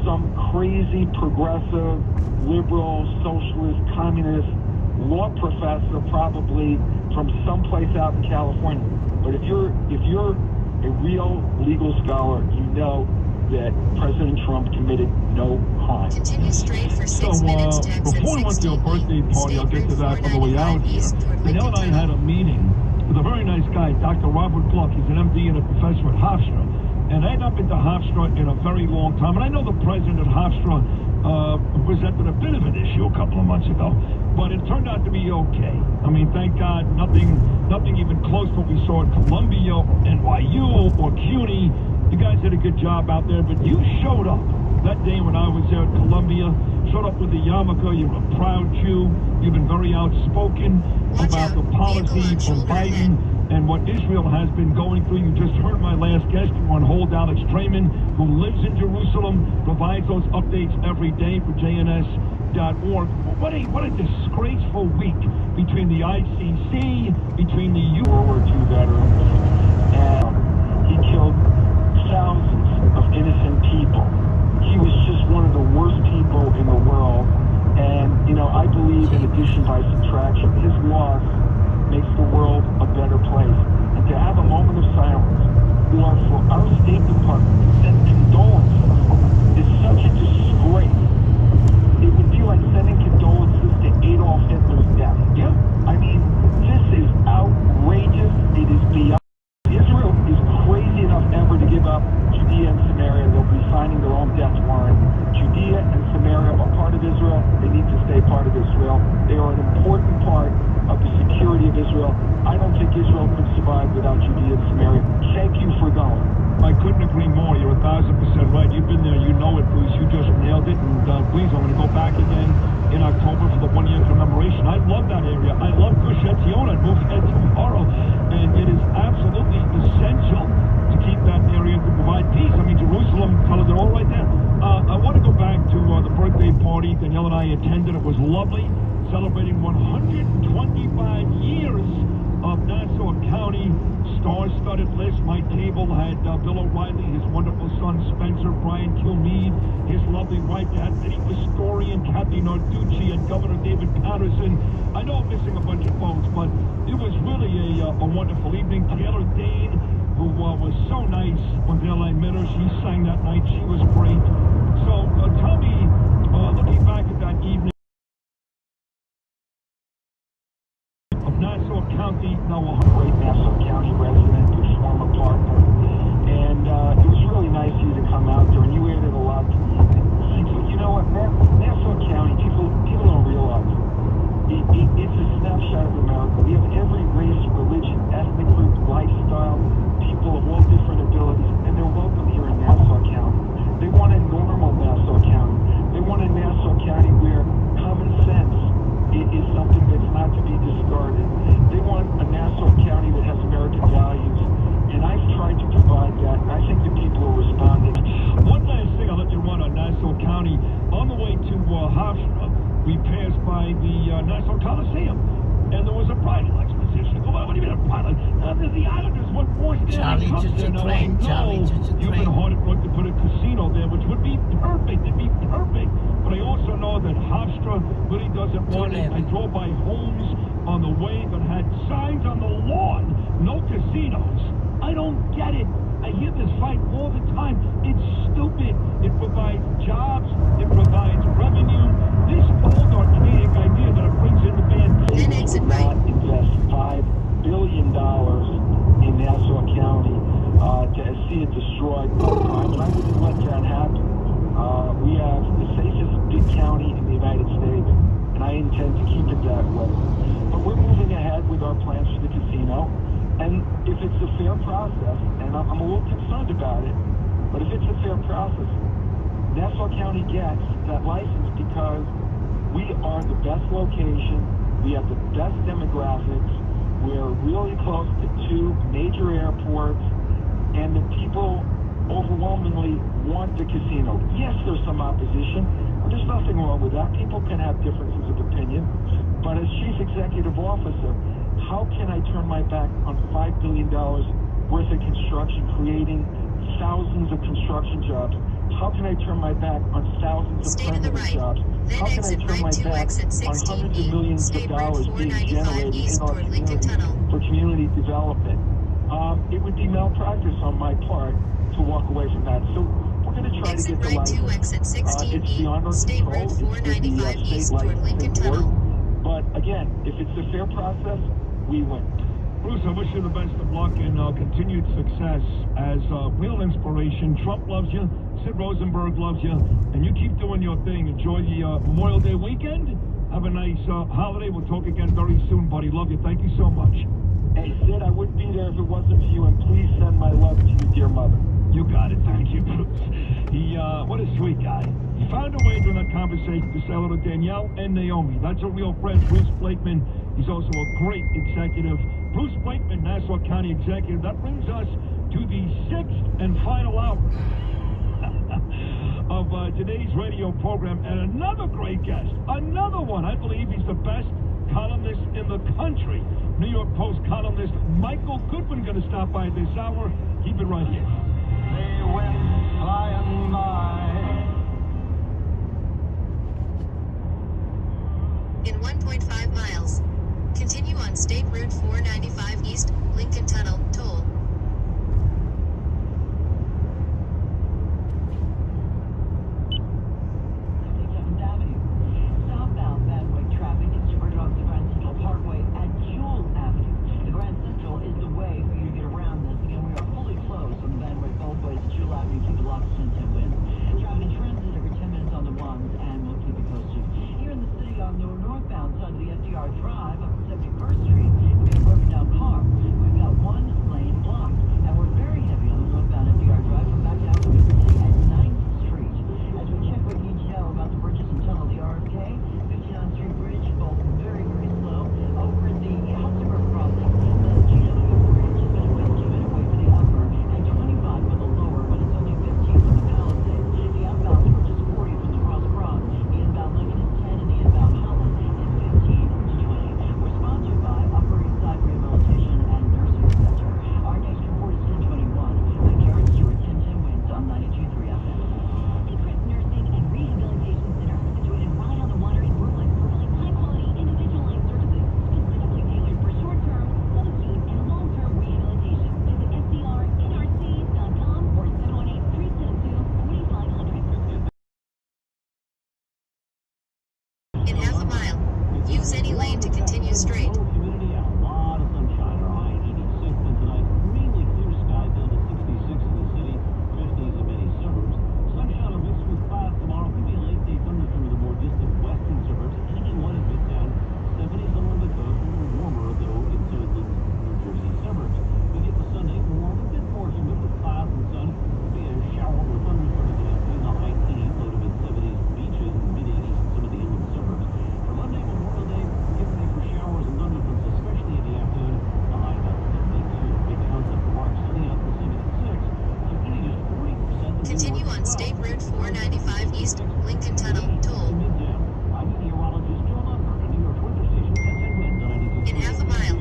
some crazy progressive, liberal, socialist, communist law professor, probably from someplace out in California. But if you're a real legal scholar, you know that President Trump committed no crime. Continue straight for 6 minutes to exit before we went to your birthday party, I'll get to that on the way out here. Danielle and I had a meeting with a very nice guy, Dr. Robert Gluck. He's an MD and a professor at Hofstra. And I had not been to Hofstra in a very long time. And I know the president at Hofstra presented a bit of an issue a couple of months ago, but it turned out to be okay. I mean, thank God, nothing even close to what we saw at Columbia or NYU or CUNY. You guys did a good job out there, but you showed up that day when I was there at Columbia, showed up with the yarmulke. You're a proud Jew. You've been very outspoken about the policy from Biden and what Israel has been going through. You just heard my last guest. You're on hold, Alex Trayman, who lives in Jerusalem, provides those updates every day for JNS.org. What a disgraceful week between the ICC, between the World War II veterans, and he killed thousands of innocent people. He was just one of the worst people in the world. And, you know, I believe in addition by subtraction. His loss makes the world a better place. And to have a moment of silence or for our State Department to send condolences is such a disgrace. It would be like sending condolences to Adolf Hitler's death. Yeah. I mean, this is outrageous. It is beyond. Israel is crazy enough ever to give up Judea and Samaria. They'll be signing their own death warrant. Judea and Samaria are part of Israel. They need to stay part of Israel. They are an important part of the security of Israel. I don't think Israel could survive without Judea and Samaria. Thank you for going. I couldn't agree more. You're 1,000% right. You've been there. You know it, Bruce. You just nailed it. And please, I'm going to go back again in October for the one-year commemoration. I love that area. I love Gush Etzion. I'd move there tomorrow. And it is absolutely essential to keep that area to provide peace. I mean, Jerusalem tells it all right there. I want to go back to the birthday party Danielle and I attended. It was lovely, celebrating 125 years of Nassau County. Star-studded list. My table had Bill O'Reilly, his wonderful son Spencer, Brian Kilmeade, his lovely wife, they had Eddie Pistorian, Kathy Narducci, and Governor David Patterson. I know I'm missing a bunch of folks, but it was really a wonderful evening. Taylor Dane, who was so nice when Dale I met her, she sang that night. She was great. So tell me, looking back at that evening of Nassau County, now a great Nassau County resident, your former partner, and it was really nice of you to come out there, and you added a lot to the evening. But you know what, Nassau County, people don't realize it's a snapshot of America. We have every race, religion, ethnic group, lifestyle, people of all different abilities, and they're welcome here in Nassau County. They want a normal Nassau County. They want a Nassau County where common sense is something that's not to be discarded. They want a Nassau County that has American values, and I've tried to provide that, and I think the people are responding. One last thing I'll let you run on Nassau County. On the way to Hofstra, we passed by the Nassau Coliseum, and there was a bridal exposition. position. Well, what do you mean a pilot? The Islanders want more Charlie Choo-Choo-Train, Charlie You've been Choo-Choo-Train. hard at work to put a casino there, which would be perfect. It'd be perfect. But I also know that Hofstra really doesn't want it. I drove by homes on the way that had signs on the lawn, no casinos. I don't get it. I hear this fight all the time. It's stupid. It provides jobs. It provides revenue. This old archaic idea that it brings in the band. Then exit right. Invest $5 billion in Nassau County to see it destroyed. And I wouldn't let that happen. We have the safest big county in the United States, and I intend to keep it that way. But we're moving ahead with our plans for the casino, and if it's a fair process, and I'm a little concerned about it, but if it's a fair process, Nassau County gets that license because we are the best location, we have the best demographics, we're really close to 2 major airports, and the people overwhelmingly want the casino. Yes, there's some opposition, but there's nothing wrong with that. People can have differences of opinion, but as chief executive officer, how can I turn my back on $5 billion worth of construction, creating thousands of construction jobs? How can I turn my back on thousands of permanent jobs? How can I turn my back on hundreds of millions of dollars being generated in our community for community development? It would be malpractice on my part to walk away from that. So we're going to try to get the license. It's beyond our control. It's with the state licensing board. But again, if it's a fair process, we win. Bruce, I wish you the best of luck and continued success as real inspiration. Trump loves you, Sid Rosenberg loves you, and you keep doing your thing. Enjoy the Memorial Day weekend. Have a nice holiday. We'll talk again very soon, buddy. Love you. Thank you so much. Hey, Sid, I wouldn't be there if it wasn't for you, and please send my love to your dear mother. You got it. Thank you, Bruce. What a sweet guy. He found a way during that conversation to say hello to Danielle and Naomi. That's a real friend, Bruce Blakeman. He's also a great executive. Bruce Blakeman, Nassau County Executive. That brings us to the 6th and final hour of today's radio program. And another great guest. Another one. I believe he's the best columnist in the country. New York Post columnist Michael Goodwin going to stop by this hour. Keep it right here. They went flying by. In 1.5 miles, continue on State Route 495 East, Lincoln Tunnel, toll. Southbound Vanway traffic is diverted off the Grand Central Parkway at Jewel Avenue. The Grand Central is the way for you to get around this. Again, we are fully closed on the Vanway both ways to Jewel Avenue. Keep it locked in 10 wins. Traffic in transit every 10 minutes on the ones, and we'll keep you posted. Here in the city on the northbound side of the FDR Drive up 71st Street, we have a broken down car. We've got one lane blocked, and we're very heavy on the northbound FDR Drive from back out to the city at 9th Street. As we check what you need to know about the bridges and tunnel, the RFK, 59th Street Bridge, both very, very slow. Over at the Hudson River crossing, the GW Bridge has been a 2-minute wait for the upper, and 25 for the lower, but it's only 15 for the Palisades. The outbound are just 40 from the Cross Cross. The inbound Lincoln is 10, and the inbound Holland is 15 to 20. We're sponsored by Upper East Side Rehabilitation and Nursing Center. Our next report is 1021. I'm Karen Stewart, 1010 Wins on 92.3 FM. Secret Nursing and Rehabilitation Center, situated right on the water in Brooklyn, providing high-quality, individualized services specifically tailored for short-term, subacute, and long-term rehabilitation. Visit SCRNRC.com or 718-372-4500. In half a mile, use any lane to continue straight. Humidity and a lot of sunshine. Our high 86, and tonight mainly clear skies down to 66 in the city, 50s in many suburbs. Sunshine will mix with clouds tomorrow. Could be a late day thunderstorm in the more distant western suburbs. And again, one is Midtown. 70s along the coast, a little warmer though into the New Jersey suburbs. We get to Sunday, warm, a bit more humid with clouds and sun. Could be a shower or thunderstorm in the afternoon, the high teens, low to mid 70s, beaches, mid 80s in some of the inland suburbs. For Monday, Memorial Day, get ready for showers and thunderstorms, especially in the afternoon. The high about 72. Big concept for March, sunny out to 76. Humidity just 40%. Continue on State Route 495 East, Lincoln Tunnel, toll. Midtown. I'm meteorologist John Unberg, New York weather station, 1010 Wins on 92.3. In half a mile,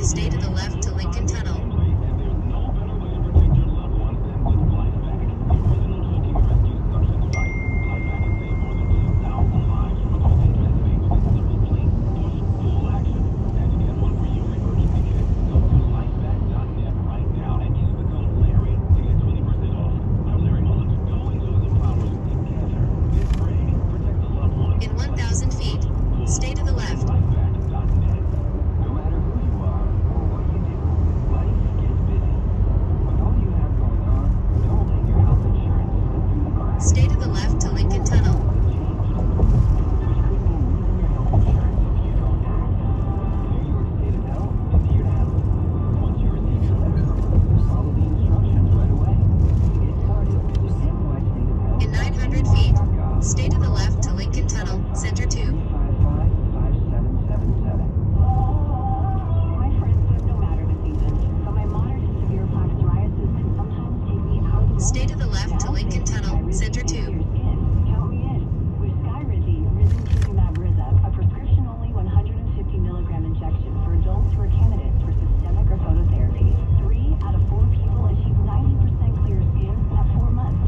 stay to the left to Lincoln Tunnel. And there's no better way to protect your loved ones than with LifeVac. The original choking and rescue suction device. LifeVac can save more than 2,000 lives from adult intensity with its simple, plain, push-pull action. And to get one for your emergency kit, go to lifevac.net right now and use the code Larry to get 20% off. I'm Larry Mullins. Go enjoy the flowers together this spring. Protect a loved one. In 1,000 feet, stay to the left. Lifevac.net. No matter who you are or what you do, life gets busy. With all you have going on, don't let your health insurance slip through the cracks. Stay to the left to Lincoln Tunnel. Which could mean losing your health insurance if you don't act. New York State of Health is here to help. Once you receive your letter, follow the instructions right away. To get started, visit NYStateofHealth. In 900 feet, stay to the left to Lincoln Tunnel, Center 2. 355-5777. My friends live no matter the season, but my moderate to severe plaque psoriasis can sometimes take me hours. Stay to the left to Lincoln Tunnel, Center 2. Count me in. With Skyrizi, risankizumab Riza, a prescription-only 150 milligram injection for adults who are candidates for systemic or phototherapy. 3 out of 4 people achieve 90% clear skin at 4 months.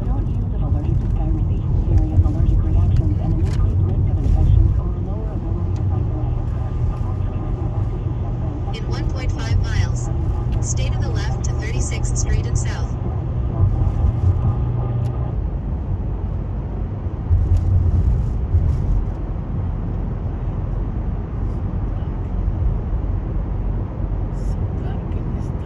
Don't use it allergic to Skyrizi, serious allergic reactions, and an increased risk of infections or lower ability to fight In 1.5 miles, stay to the left to 36th Street and South. So dark in this town.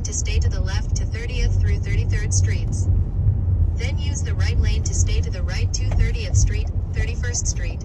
to stay to the left to 30th through 33rd Streets. Then use the right lane to stay to the right to 30th Street, 31st Street.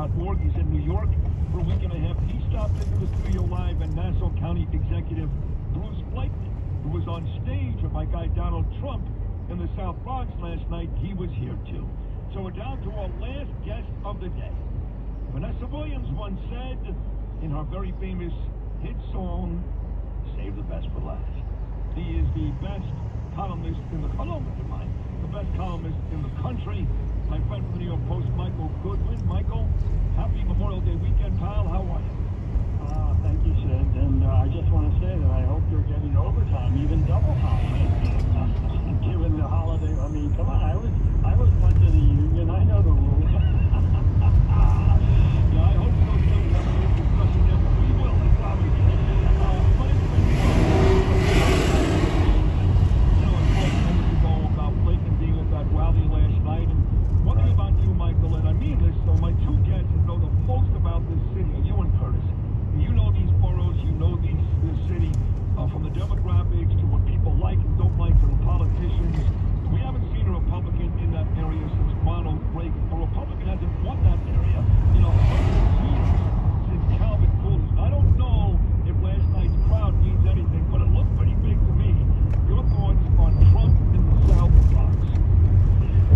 commute.org. He's in New York for a week and a half. He stopped into the studio live, and Nassau County Executive Bruce Blakeman, who was on stage with my guy Donald Trump in the South Bronx last night, he was here too. So we're down to our last guest of the day. Vanessa Williams once said in her very famous hit song, "Save the best for last." He is the best columnist in the best columnist in the country. My friend from the New York Post, Michael Goodwin. Michael, happy Memorial Day weekend, pal. How are you? Thank you, Sid. And I just want to say that I hope you're getting overtime, even double time. Given the holiday, I mean, come on, I was went to the union. I know the rules. Yeah, I hope so too. We have a discussion there, but we will, I promise. But it's been about Blakeman being at that rally last night. And one thing about you, Michael, and I mean this, so my two guests that know the most about this city are you and Curtis. You know these boroughs, you know this city, from the demographics to what people like and don't like to the politicians. We haven't seen a Republican in that area since Ronald Reagan. A Republican hasn't won that area in 100 years since Calvin Coolidge. I don't know if last night's crowd means anything, but it looked pretty big to me. Your thoughts on Trump in the South Bronx?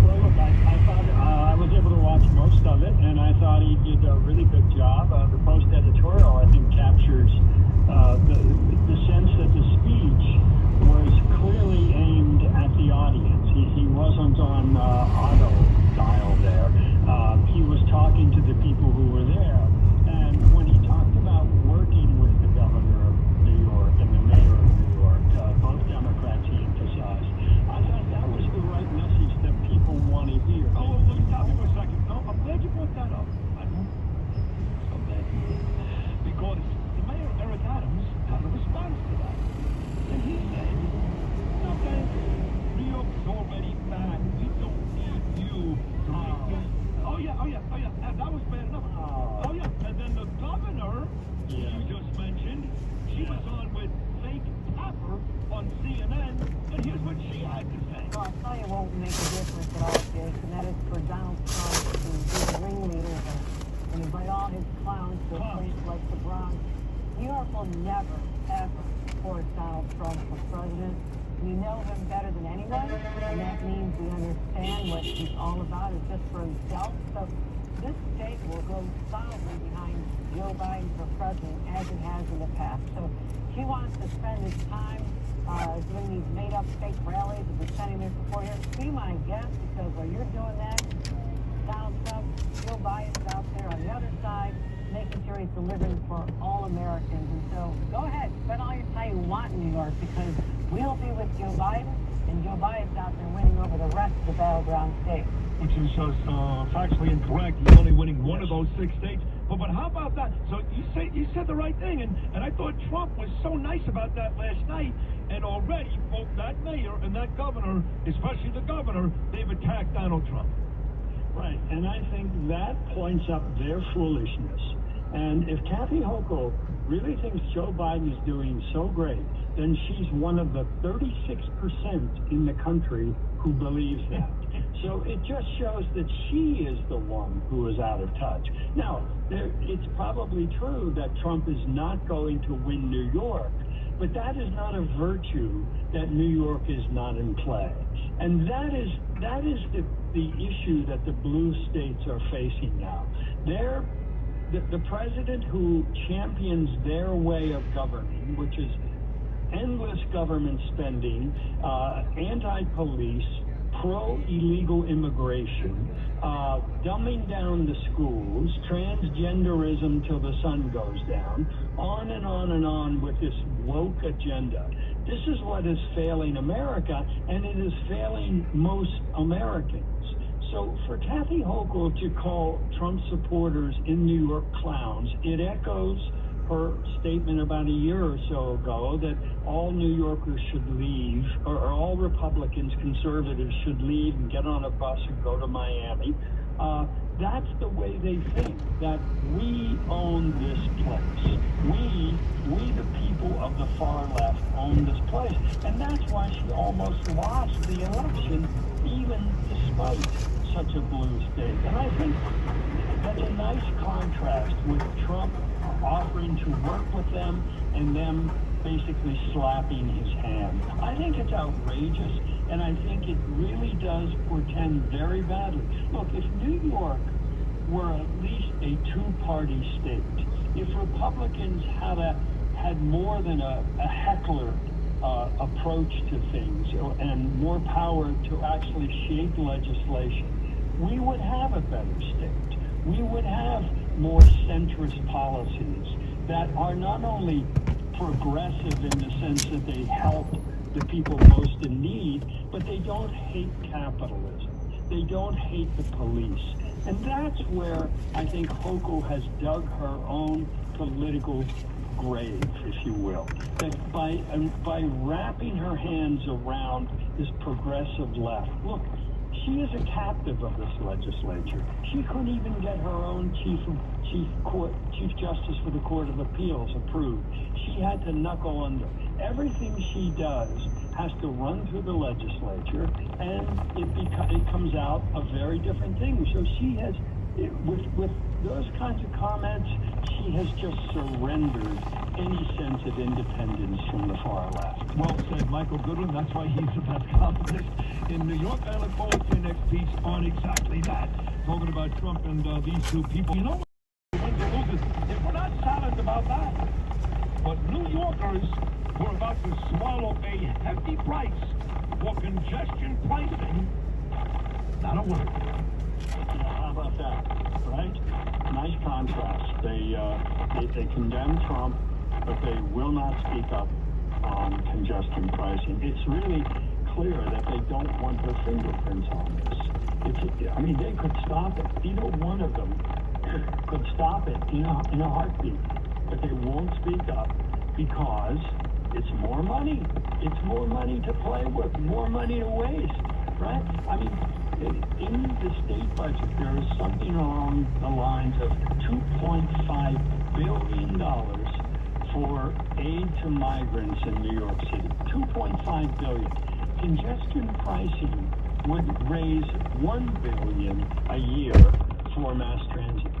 Well, look, I thought I was able to watch most of it, and I thought he did a really good job. The Post editorial, I think, captures the sense that the speech was clearly aimed at the audience. He wasn't on auto dial there. He was talking to the people who were there. And when he talked about working with the governor of New York and the mayor of New York, both Democrats he emphasized, I thought that was the right message that people want to hear. Oh, let me stop you for a second. No, I'm glad you brought that up. I'm glad you did. Because the mayor, Eric Adams, had a response to that. And he said, no thanks. New York is already bad. We don't need you to make it. Oh yeah. That was bad enough. Oh yeah. And then the governor, you just mentioned, she was on with fake Tapper on CNN, and here's what she had to say. Well, I'll tell you it won't make a difference at all, Jason. That is for Donald Trump to be the ringleader and invite all his clowns to a place like the Bronx. New York will never, ever support Donald Trump for president. We know him better than anyone, and that means we understand what he's all about is just for himself. So this state will go solidly behind Joe Biden for president, as it has in the past. So he wants to spend his time doing these made-up fake rallies and pretending they're supporting him. Be my guest, because while you're doing that, Donald Trump, Joe Biden's out there on the other side, making sure he's delivering for all Americans. And so go ahead, spend all your time you want in New York, because we'll be with Joe Biden, and Joe Biden's out there winning over the rest of the battleground states. Which is just factually incorrect. He's only winning one of those 6 states. But how about that? So you said the right thing, and I thought Trump was so nice about that last night, and already both that mayor and that governor, especially the governor, they've attacked Donald Trump. Right, and I think that points up their foolishness. And if Kathy Hochul really thinks Joe Biden is doing so great, then she's one of the 36% in the country who believes that. So it just shows that she is the one who is out of touch. Now, it's probably true that Trump is not going to win New York, but that is not a virtue that New York is not in play. And that is the issue that the blue states are facing now. The president who champions their way of governing, which is endless government spending, anti-police, pro-illegal immigration, dumbing down the schools, transgenderism till the sun goes down, on and on and on with this woke agenda. This is what is failing America, and it is failing most Americans. So for Kathy Hochul to call Trump supporters in New York clowns, it echoes her statement about a year or so ago that all New Yorkers should leave, or all Republicans, conservatives should leave and get on a bus and go to Miami. That's the way they think, that we own this place. We the people of the far left own this place. And that's why she almost lost the election, even despite such a blue state. And I think That's a nice contrast with Trump offering to work with them and them basically slapping his hand. I think it's outrageous, and I think it really does portend very badly. Look, if New York were at least a two-party state, if Republicans had more than a heckler approach to things and more power to actually shape legislation, we would have a better state. We would have more centrist policies that are not only progressive in the sense that they help the people most in need, but they don't hate capitalism. They don't hate the police. And that's where I think Hochul has dug her own political grave, if you will. That by wrapping her hands around this progressive left. Look, she is a captive of this legislature. She couldn't even get her own Chief Justice for the Court of Appeals approved. She had to knuckle under. Everything she does has to run through the legislature, and it comes out a very different thing. So she has, with those kinds of comments, she has just surrendered any sense of independence from the far left. Well said, Michael Goodwin. That's why he's the best columnist in New York. I look forward to your next piece on exactly that. Talking about Trump and these two people. You know what? Wins or loses, if we're not silent about that, but New Yorkers were about to swallow a hefty price for congestion pricing. Not a word. How about that, right? Nice contrast. They condemn Trump, but they will not speak up on congestion pricing. It's really clear that they don't want their fingerprints on this. They could stop it. Either one of them could stop it in a heartbeat, but they won't speak up because it's more money. It's more money to play with, more money to waste, right? In the state budget, there is something along the lines of $2.5 billion for aid to migrants in New York City. $2.5 billion. Congestion pricing would raise $1 billion a year for mass transit.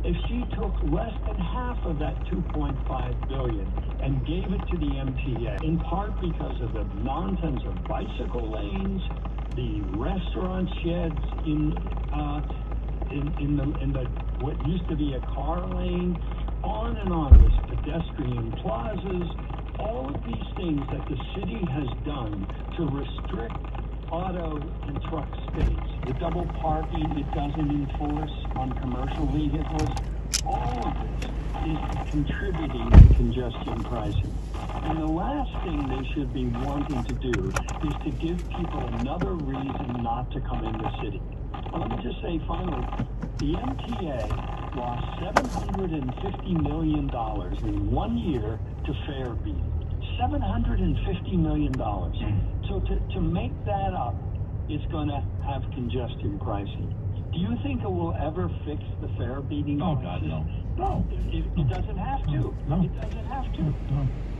If she took less than half of that $2.5 billion and gave it to the MTA, in part because of the nonsense of bicycle lanes, the restaurant sheds in the what used to be a car lane, on and on, this pedestrian plazas, all of these things that the city has done to restrict auto and truck space, the double parking it doesn't enforce on commercial vehicles, all of this is contributing to congestion pricing. And the last thing they should be wanting to do is to give people another reason not to come in the city. Well, let me just say finally, the MTA lost $750 million in 1 year to fare beating. $750 million. So to make that up, it's going to have congestion pricing. Do you think it will ever fix the fare beating? Oh, God, no. No. It doesn't have to. No. It doesn't have to.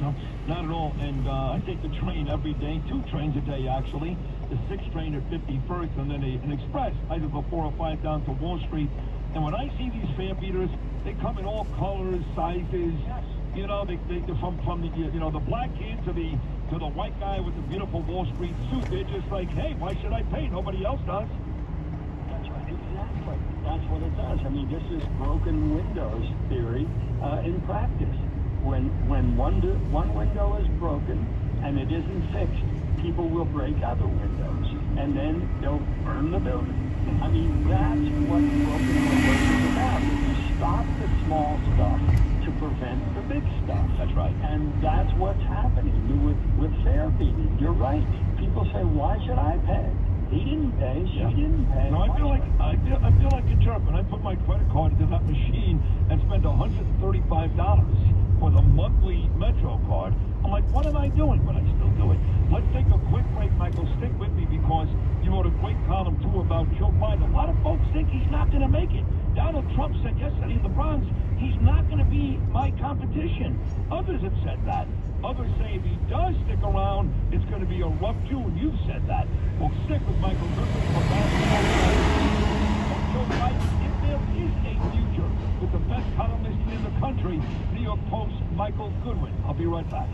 No, not at all. And I take the train every day, 2 trains a day, actually. The 6th train at 51st, and then an express, either go 4 or 5 down to Wall Street. And when I see these fare beaters, they come in all colors, sizes. Yes. You know, they from the the black kid to the white guy with the beautiful Wall Street suit. They're just like, hey, why should I pay? Nobody else does. That's right. Exactly. That's what it does. This is broken windows theory in practice. When one window is broken and it isn't fixed, people will break other windows, and then they'll burn the building. That's what broken windows is about. You stop the small stuff to prevent the big stuff. That's right. And that's what's happening with fare beating. You're right. People say, why should I pay? He didn't pay. She didn't pay. No, I feel like a jerk when I put my credit card into that machine and spend $135 for the monthly Metro card. I'm like, what am I doing? But I still do it. Let's take a quick break, Michael. Stick with me because you wrote a great column too about Joe Biden. A lot of folks think he's not going to make it. Donald Trump said yesterday in the Bronx, he's not going to be my competition. Others have said that. Others say if he does stick around, it's going to be a rough June. You've said that. Well, stick with Michael Goodwin for basketball. Joe Biden, if there There is a future with the best columnist in the country, New York Post Michael Goodwin. I'll be right back.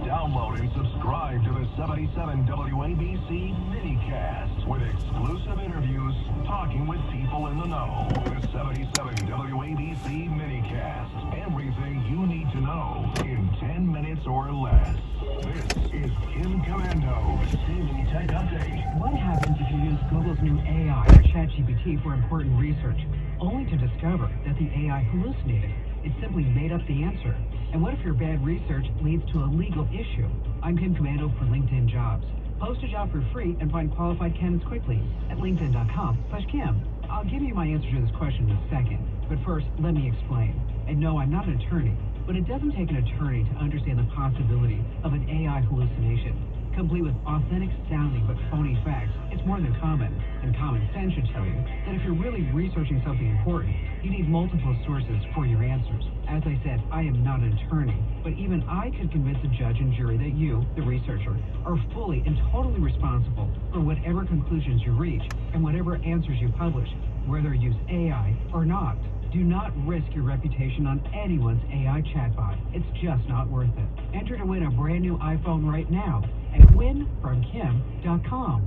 Download and subscribe to the 77 WABC minicast with exclusive interviews talking with people in the know. The 77 WABC minicast. Everything you need to know in 10 minutes or less. This is Kim Commando's Daily Tech Update. What happens if you use Google's new AI or ChatGPT for important research, only to discover that the AI hallucinated? It simply made up the answer. And what if your bad research leads to a legal issue? I'm Kim Commando for LinkedIn Jobs. Post a job for free and find qualified candidates quickly at linkedin.com/Kim. I'll give you my answer to this question in a second, but first, let me explain. And no, I'm not an attorney, but it doesn't take an attorney to understand the possibility of an AI hallucination. Complete with authentic sounding but phony facts, it's more than common. And common sense should tell you that if you're really researching something important, you need multiple sources for your answers. As I said, I am not an attorney, but even I could convince a judge and jury that you, the researcher, are fully and totally responsible for whatever conclusions you reach and whatever answers you publish, whether you use AI or not. Do not risk your reputation on anyone's AI chatbot. It's just not worth it. Enter to win a brand new iPhone right now at winfromkim.com.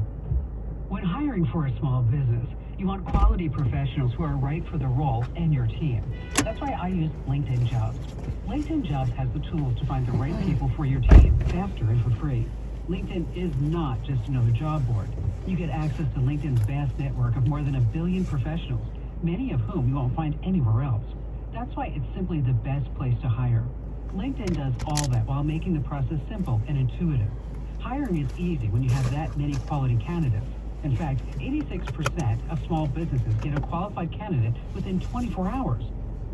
When hiring for a small business, you want quality professionals who are right for the role and your team. That's why I use LinkedIn Jobs. LinkedIn Jobs has the tools to find the right people for your team faster and for free. LinkedIn is not just another job board. You get access to LinkedIn's vast network of more than 1 billion professionals, many of whom you won't find anywhere else. That's why it's simply the best place to hire. LinkedIn does all that while making the process simple and intuitive. Hiring is easy when you have that many quality candidates. In fact, 86% of small businesses get a qualified candidate within 24 hours.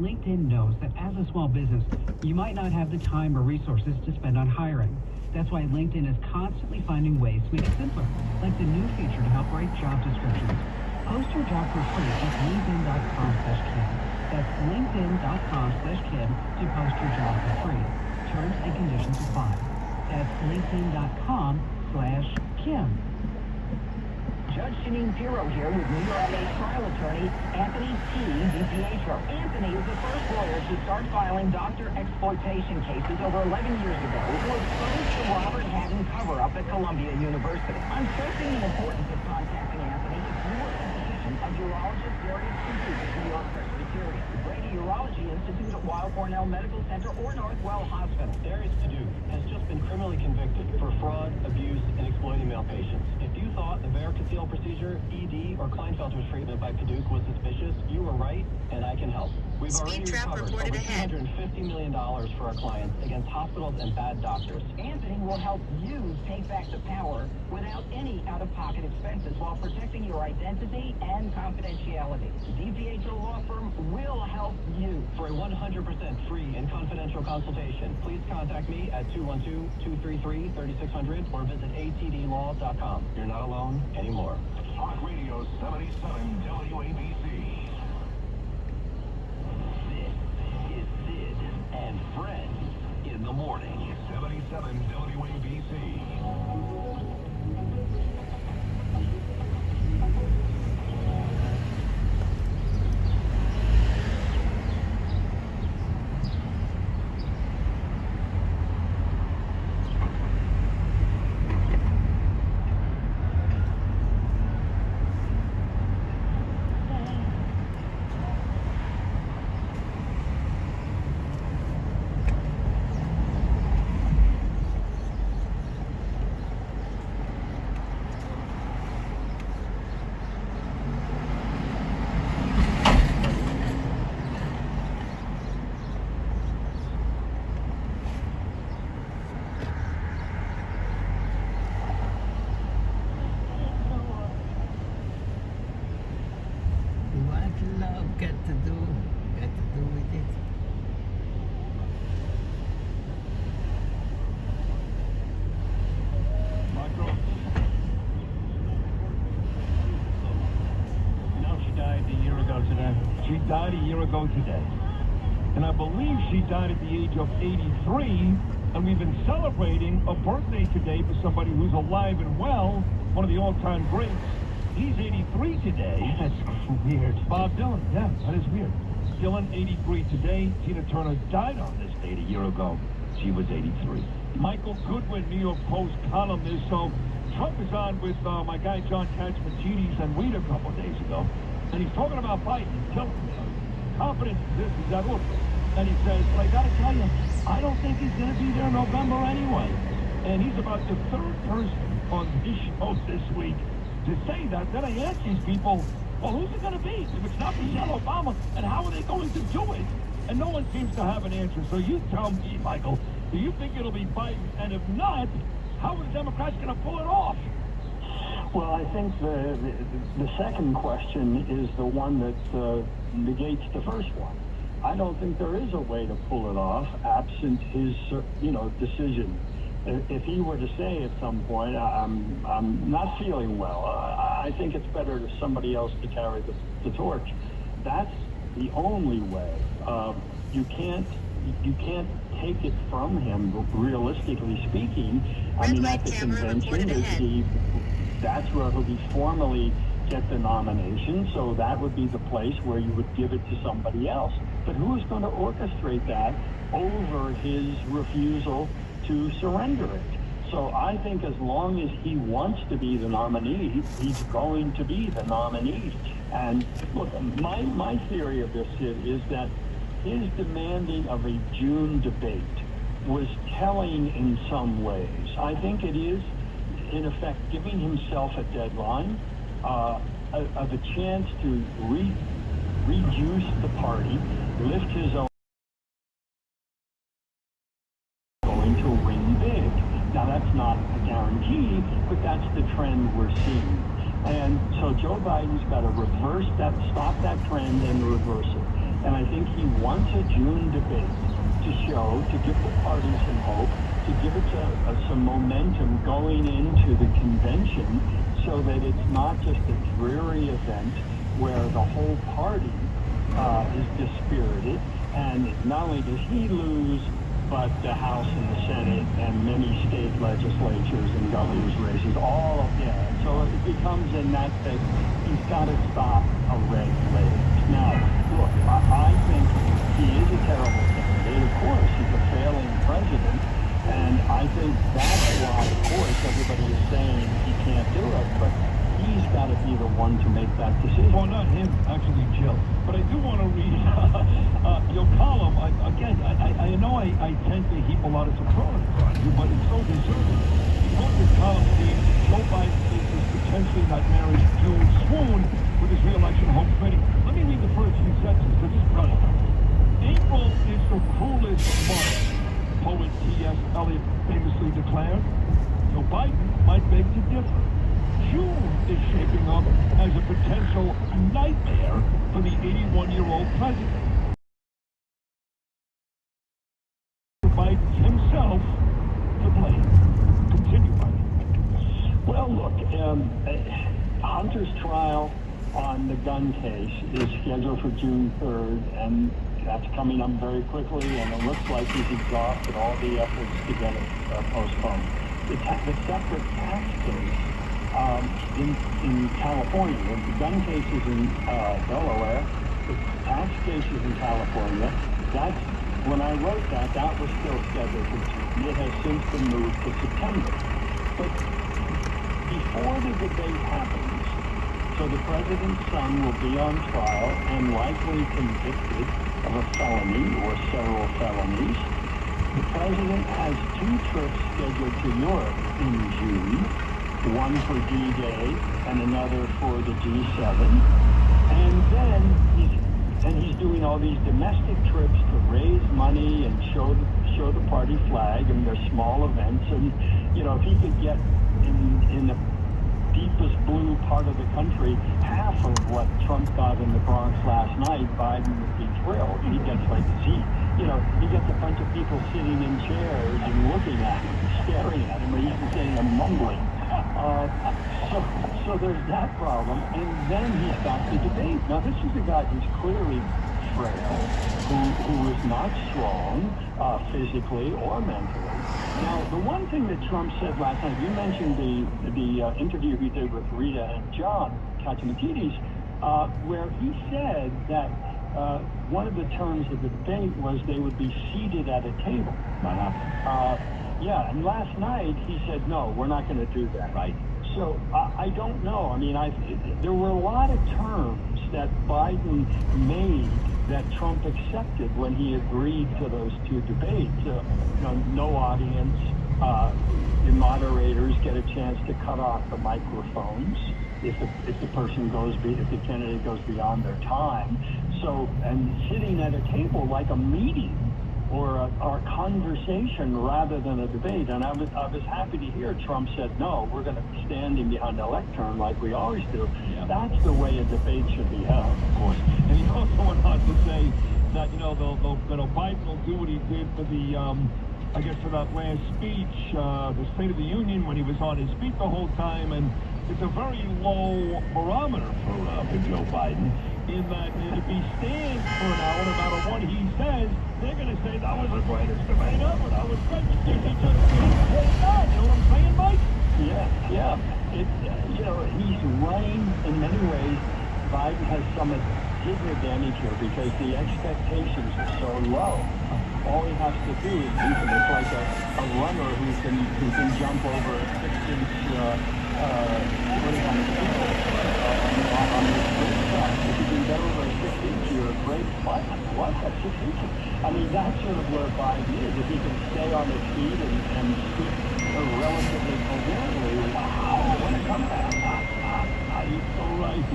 LinkedIn knows that as a small business, you might not have the time or resources to spend on hiring. That's why LinkedIn is constantly finding ways to make it simpler, like the new feature to help write job descriptions. Post your job for free at linkedin.com/Kim. That's linkedin.com/Kim to post your job for free. Terms and conditions apply. That's linkedin.com/Kim. Judge Janine Pirro here with New York-based trial attorney Anthony T. DiPietro. Anthony is the first lawyer to start filing doctor exploitation cases over 11 years ago who exposed the Robert Hatton cover-up at Columbia University. I'm stressing the importance of contacting Anthony if you are in the position of urologist Darius Produce at New York Presbyterian, Brady Urology Institute at Weill Cornell Medical Center, or Northwell Hospital. Darius Produce has just been criminally convicted for fraud, abuse, and exploiting male patients. If you thought the varicocele procedure, ED, or Klinefelter treatment by Paduke was suspicious, you were right, and I can help. We've already recovered over $250 million for our clients against hospitals and bad doctors. Anthony will help you take back the power without any out-of-pocket expenses while protecting your identity and confidentiality. DiPietro Law Firm will help you. For a 100% free and confidential consultation, please contact me at 212-233-3600 or visit atdlaw.com. You're not alone anymore. Talk Radio 77 WABC. This is Sid and Friends in the morning. 77 WABC. Got to do with it. She died a year ago today. And I believe she died at the age of 83, and we've been celebrating a birthday today for somebody who's alive and well, one of the all-time greats. He's 83 today. That's weird. Bob Dylan, yeah, that is weird. Dylan, 83 today. Tina Turner died on this date a year ago. She was 83. Michael Goodwin, New York Post columnist. So Trump is on with my guy John Katzmatidis and Weed a couple days ago, and he's talking about Biden. Confidence this is that look. And he says, I gotta tell you, I don't think he's gonna be there in November anyway. And he's about the third person on this show this week to say that. Then I ask these people, well, who's it gonna be? If it's not Michelle Obama, and how are they going to do it? And no one seems to have an answer. So you tell me, Michael, do you think it'll be Biden? And if not, how are the Democrats gonna pull it off? Well, I think the second question is the one that negates the first one. I don't think there is a way to pull it off absent his, decision. If he were to say at some point, I'm not feeling well, I think it's better for somebody else to carry the torch. That's the only way. You can't take it from him, realistically speaking. I mean, at the convention, that's where he'll be formally get the nomination, so that would be the place where you would give it to somebody else. But who is going to orchestrate that over his refusal to surrender it? So I think as long as he wants to be the nominee, he's going to be the nominee. And look, my theory of this is that his demanding of a June debate was telling in some ways. I think it is, in effect, giving himself a deadline of a chance to reduce the party, lift his own, going to win big. Now that's not a guarantee, but that's the trend we're seeing. And so Joe Biden's got to reverse that, stop that trend and reverse it. And I think he wants a June debate to give the party some hope, to give it some momentum going into the convention, so that it's not just a dreary event where the whole party is dispirited. And not only does he lose, but the House and the Senate and many state legislatures and governor's races, all of that. So it becomes in that he's got to stop a red wave. Now, look, I think he is a terrible candidate. Of course, he's a failing president. And I think that's why, of course, everybody is saying he can't do it. But he's got to be the one to make that decision. Well, not him, actually, Jill. But I do want to read your column. I know I tend to heap a lot of superlatives on you, but it's so deserving. You quote your column, Steve, Joe Biden faces potentially not marriage June swoon with his re-election home committee. Let me read the first few sentences, because it's brilliant. April is the cruelest month, poet T.S. Eliot famously declared. Joe Biden might beg to differ. June is shaping up as a potential nightmare for the 81-year-old president. Biden himself to blame. Continue, Biden. Well, look, Hunter's trial on the gun case is scheduled for June 3rd, and that's coming up very quickly, and it looks like he's exhausted all the efforts to get it postponed. The separate tax case in California, the gun case is in Delaware, the tax case is in California. When I wrote that was still scheduled for June. It has since been moved to September. But before the debate happens, so the president's son will be on trial and likely convicted of a felony or several felonies. The president has 2 trips scheduled to Europe in June, one for D-Day and another for the G7. And then he's doing all these domestic trips to raise money and show the party flag, and they're small events. And if he could get in the deepest blue part of the country half of what Trump got in the Bronx last night, Biden would be thrilled. He gets he gets a bunch of people sitting in chairs and looking at him, staring at him, or even saying a mumbling. So So there's that problem, and then he's got the debate. Now, this is a guy who's clearly frail, who is not strong physically or mentally. Now, the one thing that Trump said last night, you mentioned the interview he did with Rita and John Katsimatidis, where he said that one of the terms of the debate was they would be seated at a table. Yeah, and last night he said, no, we're not going to do that. Right. So I don't know. I mean, there were a lot of terms that Biden made that Trump accepted when he agreed to those two debates. No audience. The moderators get a chance to cut off the microphones if the candidate goes beyond their time. So, and sitting at a table like a meeting or a conversation rather than a debate. And I was happy to hear Trump said, no, we're going to be standing behind the lectern like we always do. Yeah. That's the way a debate should be held. Of course. And he also went on to say that, Biden will do what he did for for that last speech, the State of the Union, when he was on his feet the whole time. And it's a very low barometer for Joe Biden, in that if he stands for an hour, no matter what he says, they're going to say that was the greatest debate ever. That was great. He just pulled that. You know what I'm saying, Mike? Yeah. He's running in many ways. Biden has some disadvantage here because the expectations are so low. All he has to do is beat them. It's like a runner who can jump over a 6-inch on the sprint track. If you can get over a 6-inch, you're a great fighter. What? That's 6 inches. I mean, that's sort of where Biden is. If he can stay on his feet and speak relatively coherently, wow, what a comeback. You're so right.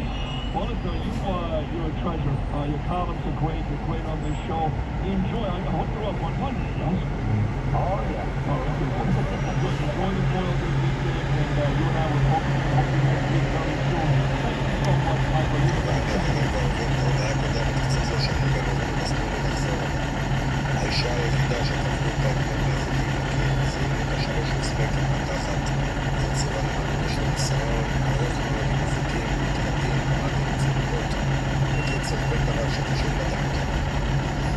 Well, you're a treasure. Your columns are great. You're great on this show. Enjoy. I hope you're up 100, yes? Oh, yeah. All right. Good. Enjoy the Boils this weekend, and you and I will talk next week very soon. Thank you so much, Michael. האישה היחידה שתפרו אותה זה כשלוש מספקת מתחת יצירה למעלה של ניסיון, ארוך מאוד עם מזיקים, מקלטים, מעדים, צדיקות, בקיצור כל דבר שקשור לתמותה.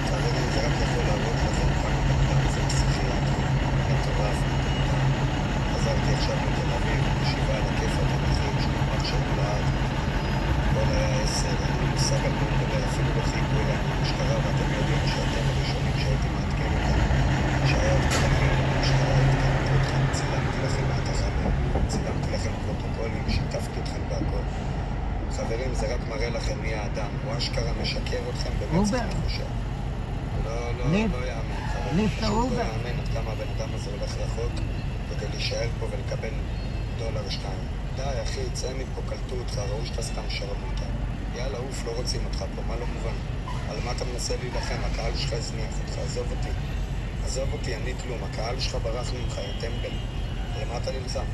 חברים, זה רק יכול להראות לכם כמה בנדם זה פסיכיאטרי, מטורף, מטומטם. חזרתי עכשיו לתל אביב, ישיבה על הכיפת המחיר של מחשב לעד. כל היה 10, אין לי מושג על מה מדבר, אפילו לא חייבו אליי במשטרה, ואתם יודעים שאתם הראשונים שהייתי מעדכן אותם, שהיה עוד כלכם במשטרה, התקנתי אתכם, צילמתי לכם מהתחנה, צילמתי לכם פרוטוקולים, שיתפתי אתכם בהכל. חברים, זה רק מראה לכם מי האדם, הוא אשכרה משקר אתכם במצח נחושה. לא יאמן, חברים, פשוט לא יאמן עד כמה הבן אדם הזה הולך רחוק, כדי להישאר פה ולקבל $1-2. די, אחי, צא מפה, קלטו אותך, ראו שאתה סתם שרמוטה. יאללה, אוף, לא רוצים אותך פה, מה לא מובן? על מה אתה מנסה להילחם? הקהל שלך הזניח אותך, עזוב אותי, אני כלום, הקהל שלך ברח ממך, יא טמבל. למה אתה נלחם?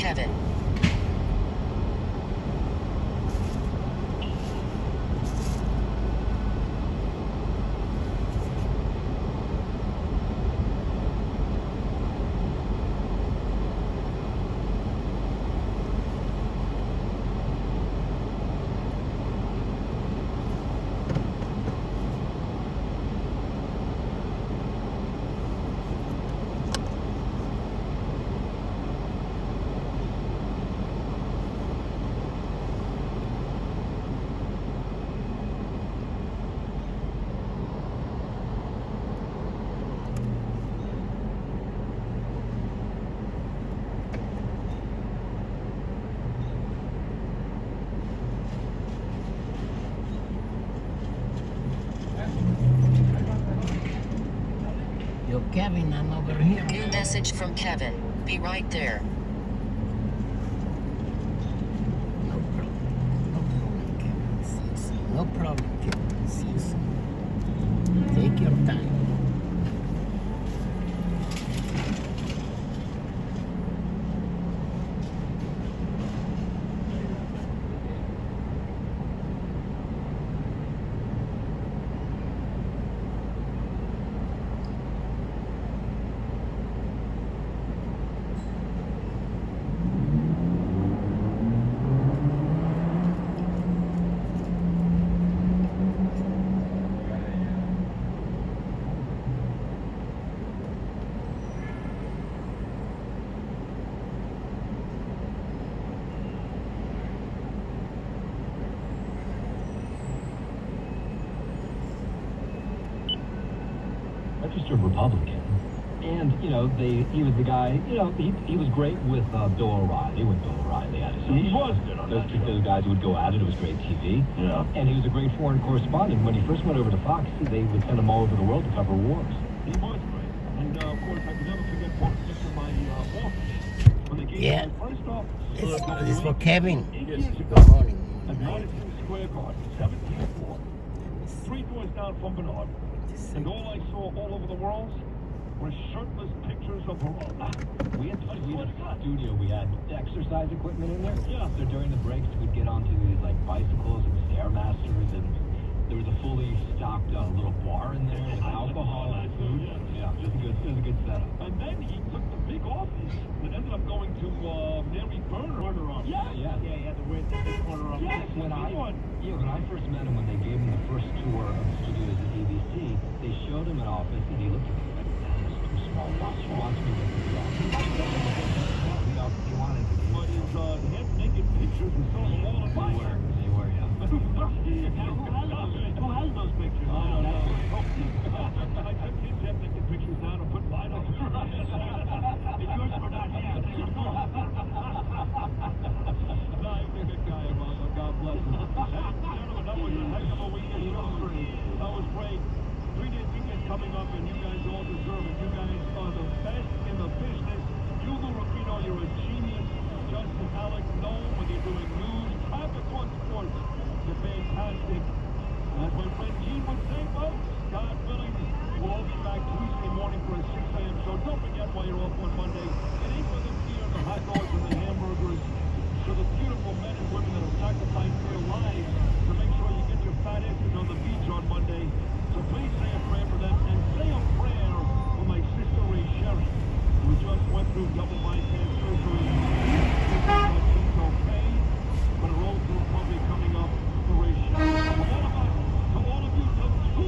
Kevin. Yo, Kevin, I'm over here. New message from Kevin. Be right there. No problem, Kevin. See you soon. No problem, Kevin. See you soon. Take your time. Registered Republican. And, you know, he was the guy, you know, he was great with Bill O'Reilly, when Bill O'Reilly had his He was good on that show. Those guys who would go at it. It was great TV. Yeah. And he was a great foreign correspondent. When he first went over to Fox, they would send him all over the world to cover wars. He was great. And, of course, I could never forget politics in my office. When they gave Yeah. me my first office. This is for Kevin. 8 years ago. Good morning. At Madison Square Garden, 17th floor. 3 doors down from Bernard. And all I saw all over the world were shirtless pictures of Barona. We had a studio. We had exercise equipment in there. Yeah. So during the breaks, we'd get onto these like bicycles and Stairmasters, and there was a fully stocked little bar in there with alcohol and food. Yeah, it was a good setup. And then he took the big office that ended up going to Mary Berner. Yeah. The big corner office. Yes, when I first met him, when they gave him the first tour of the studios at ABC, they showed him an office, and he looked at me like, "This is too small. He wants me to get the office." He wanted to. But his half-naked pictures and so on all in my They were, yeah. Who has those pictures? I don't know. I took his half-naked pictures down and put mine up. Yours were not yet. No, he's a good guy, Martha. God bless him. Gentlemen, that was a heck of a weekend. That was great. 3-day weekend coming up, and you guys all deserve it. You guys are the best in the business. You, Lou Rufino, you're a genius. Justin, Alec, Noel, when you're doing news, traffic on sports, you're fantastic. As my friend Gene would say, folks, God willing, we'll all be back Tuesday morning for a 6 a.m. show. Don't forget while you're off on Monday, it ain't for the beer, the hot dogs, and the hamburgers. For the beautiful men and women that have sacrificed their lives to make sure you get your fat asses on the beach on Monday. So please say a prayer for them, and say a prayer for my sister Ray Sherry, who just went through double bypass surgery. She's okay, but her old through probably coming up for Ray Sherry. To all of you, to all of you,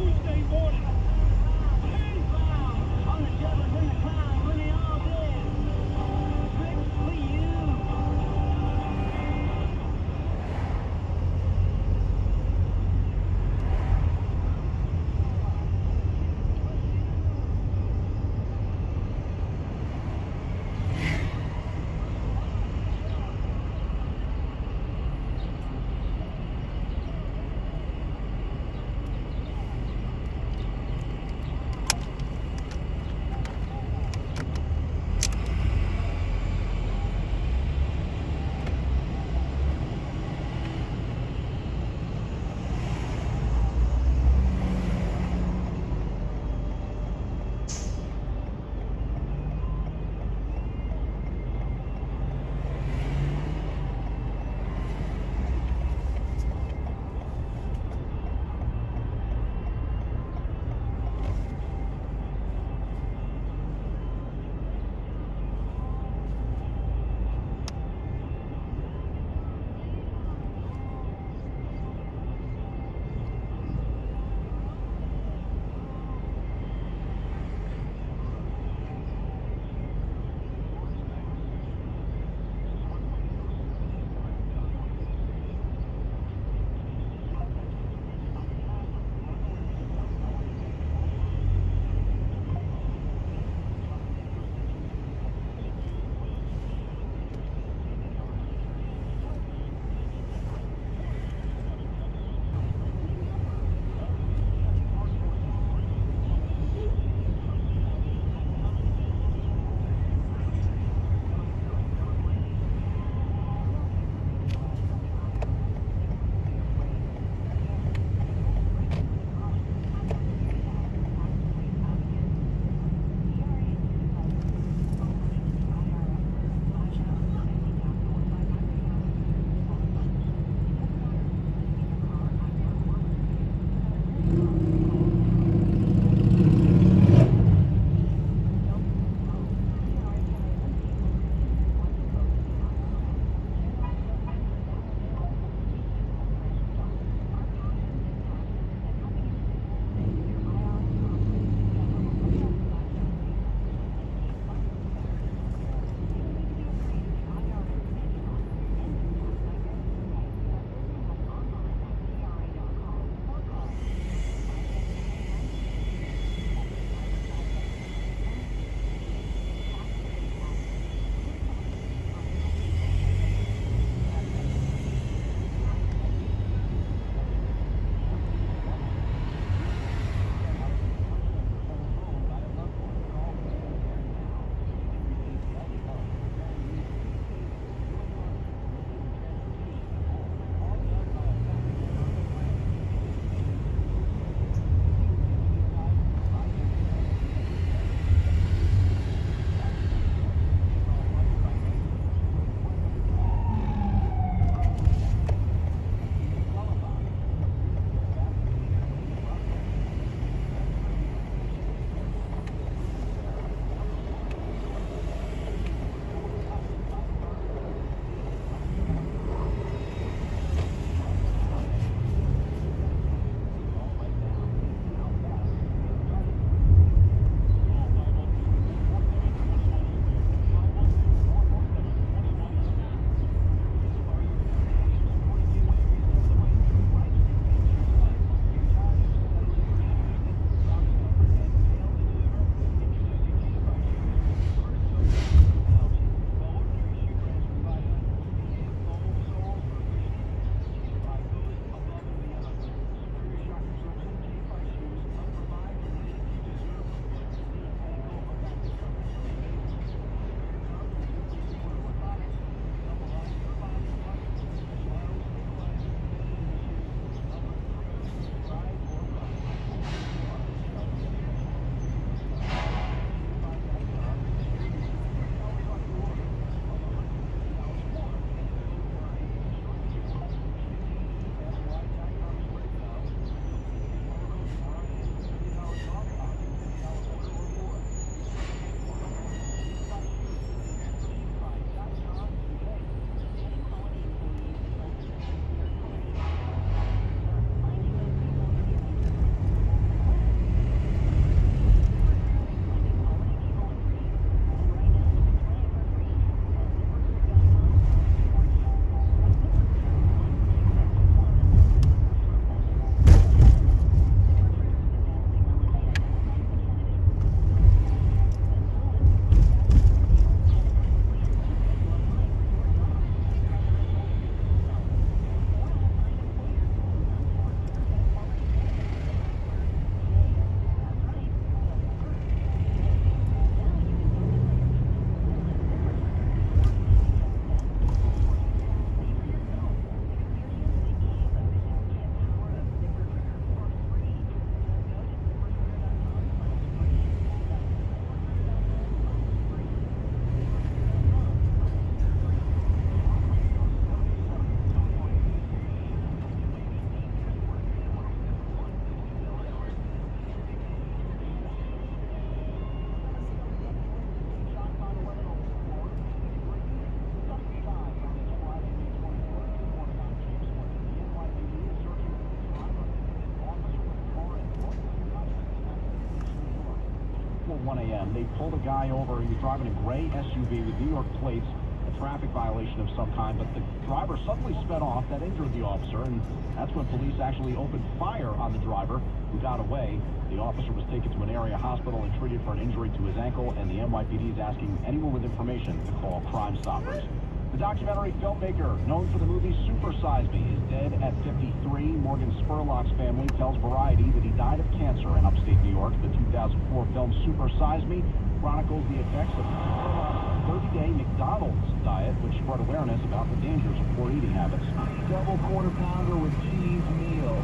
before 1 a.m. They pulled a guy over. He was driving a gray SUV with New York plates, a traffic violation of some kind, but the driver suddenly sped off. That injured the officer, and that's when police actually opened fire on the driver, who got away. The officer was taken to an area hospital and treated for an injury to his ankle, and the NYPD is asking anyone with information to call Crime Stoppers. The documentary filmmaker, known for the movie Super Size Me, is dead at 53. Morgan Spurlock's family tells Variety that he died of cancer in upstate New York. The 2004 film Super Size Me chronicles the effects of Spurlock's 30-day McDonald's diet, which spread awareness about the dangers of poor eating habits. Double quarter pounder with cheese meal.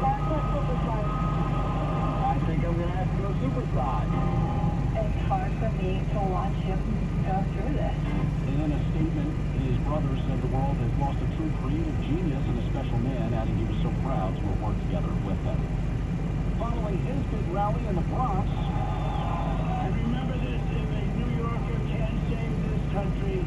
That's what supersize. I think I'm gonna have to go supersize. It's hard for me to watch him go through this. In a statement, his brother said the world has lost a true creative genius and a special man, adding he was so proud to have worked together with them. Following his big rally in the Bronx, And remember this, if a New Yorker can save this country,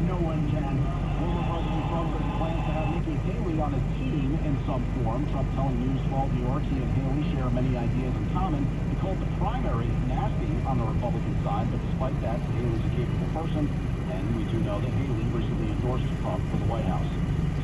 no one can. former President Trump plans to have Nikki Haley on a team in some form. Trump telling News 12 New York he and Haley share many ideas in common. He called the primary nasty on the Republican side, but despite that, Haley's a capable person, and we do know that Haley recently endorsed Trump for the White House.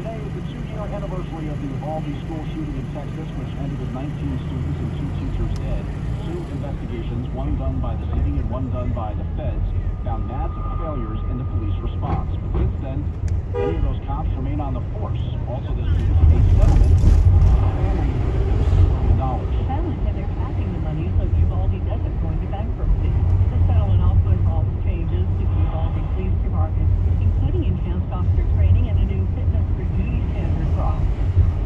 Today is the 2-year anniversary of the Uvalde school shooting in Texas, which ended with 19 students and 2 teachers dead. 2 investigations, one done by the city and one done by the feds, found massive failures in the police response. But since then, many of those cops remain on the force. Also this week, a settlement family $6 million. The family said they're tracking the money so Uvalde doesn't go into bankruptcy. The settlement also involves changes to the Uvalde Police Department, including enhanced officer training and a new fitness for duty standard process.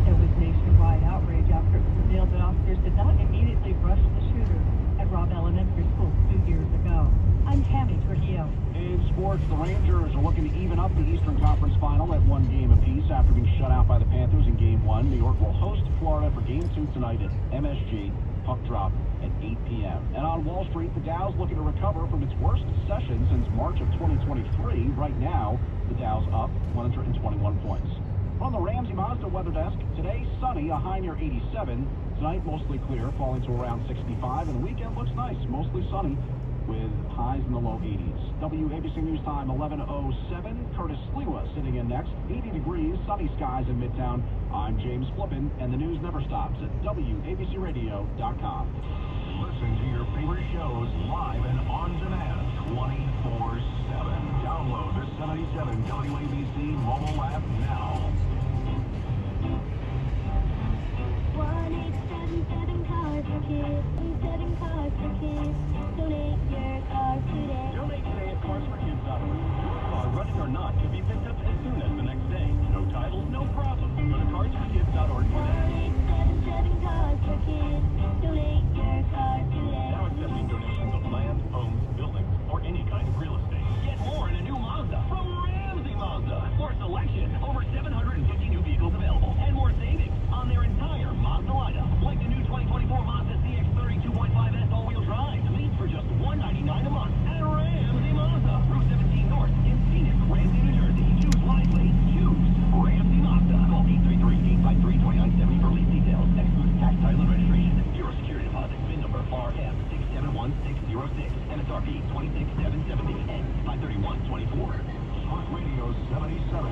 There was nationwide outrage after it was revealed that officers did not immediately rush the shooter at Robb Elementary School 2 years ago. I'm Tammy Trujillo. In sports, the Rangers are looking to even up the Eastern Conference Final at 1 game apiece after being shut out by the Panthers in Game 1. New York will host Florida for Game 2 tonight at MSG. Puck drop at 8 p.m. And on Wall Street, the Dow's looking to recover from its worst session since March of 2023. Right now, the Dow's up 121 points. On the Ramsey Mazda weather desk, today sunny, a high near 87. Tonight, mostly clear, falling to around 65. And the weekend looks nice, mostly sunny, with highs in the low 80s. WABC News Time 11:07. Curtis Sliwa sitting in next. 80 degrees, sunny skies in Midtown. I'm James Flippin, and the news never stops at WABCRadio.com. Listen to your favorite shows live and on demand 24/7. Download the 77 WABC mobile app now. 1-877 cars for kids. 7 cars for kids. Donate your car today. Donate today at carsforkids.org. Your car, running or not, can be picked up as soon as the next day. No titles, no problem. Go to carsforkids.org today. 1-877 cars for kids. Donate your car today. Now accepting donations of land, homes, buildings, or any kind of real estate. Get more in a new Mazda from Ramsey Mazda. More selection, over 750 new vehicles available, and more savings on their entire Mazda lineup. Like the new 2024 Mazda CX-30 2.5S all-wheel drive. Lease for just $199 a month at Ramsey Mazda. Route 17 North in scenic Ramsey, New Jersey. Choose wisely. Choose Ramsey Mazda. Call 833-853-2970 for lease details. Excludes tax, title, and registration. Zero security deposit. VIN number RM671606. MSRP 26770. And 53124. Talk Radio 77.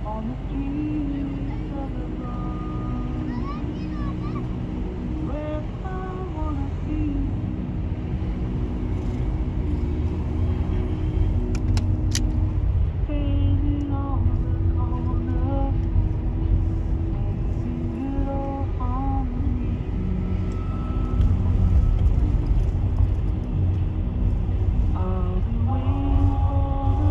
On the streets of the where I wanna be. Standing on the corner, making it all on me. I'll be waiting for the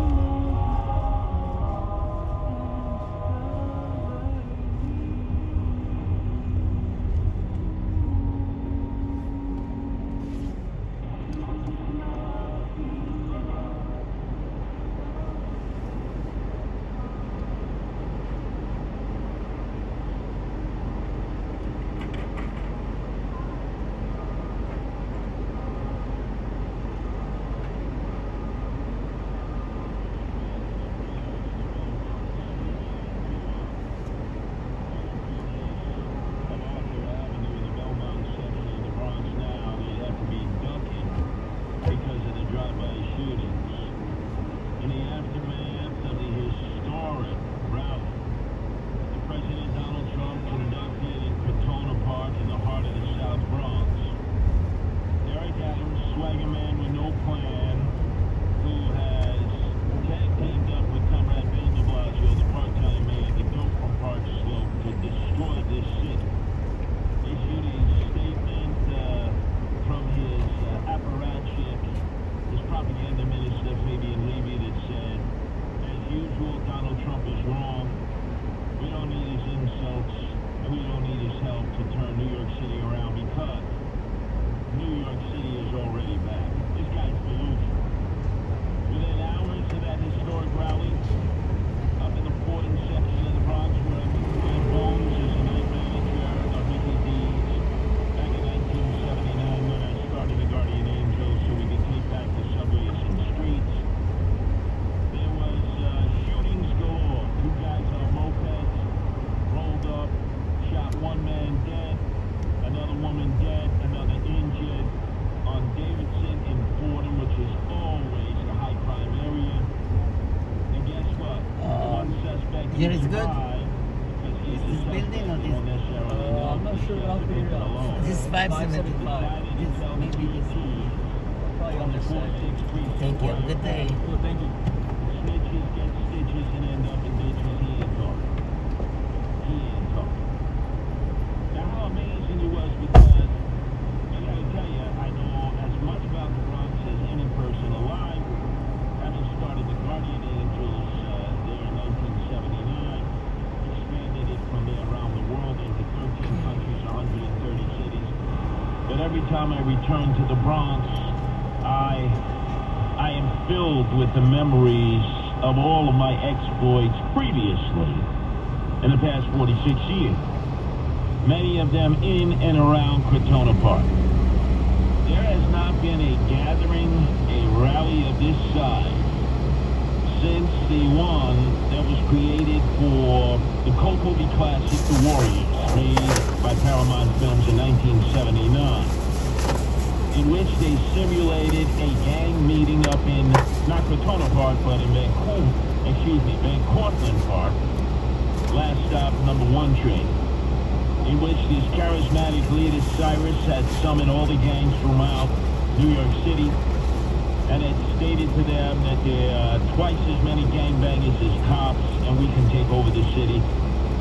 Here is good. Is this building or this? I'm not sure, but I'll figure it out. This is 575. This maybe this. Probably on this side. Thank you. Have a good day. Well, thank you. Snitches get stitches and end up in ditches. He ain't talking. He ain't talking. Now, how amazing it was because, I gotta tell you, I know as much about the Bronx as any person alive, having started the Guardian Angels there in 1979, expanded it from there around the world into 13 countries, 130 cities. But every time I return to the Bronx, I am filled with the memories of all of my exploits previously in the past 46 years. Many of them in and around Crotona Park. There has not been a gathering, a rally of this size since the one that was created for the cult movie classic The Warriors, made by Paramount Films in 1979. In which they simulated a gang meeting up in, not Crotona Park, but in Van Cortlandt Park, last stop number 1 train, in which this charismatic leader, Cyrus, had summoned all the gangs throughout New York City, and had stated to them that there are twice as many gangbangers as cops, and we can take over the city.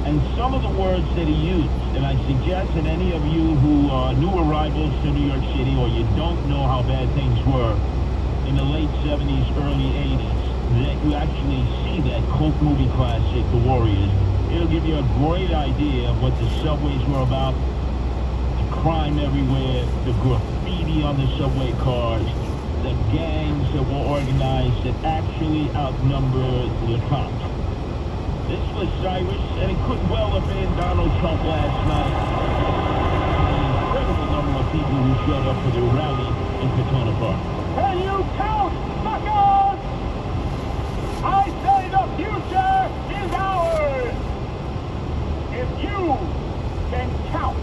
And some of the words that he used, and I suggest that any of you who are new arrivals to New York City, or you don't know how bad things were in the late 70s, early 80s, that you actually see that cult movie classic, The Warriors. It'll give you a great idea of what the subways were about, the crime everywhere, the graffiti on the subway cars, the gangs that were organized that actually outnumbered the cops. This was Cyrus, and it could well have been Donald Trump last night. An incredible number of people who showed up for the rally in Crotona Park. Can you count, suckers? I say the future is ours. If you can count,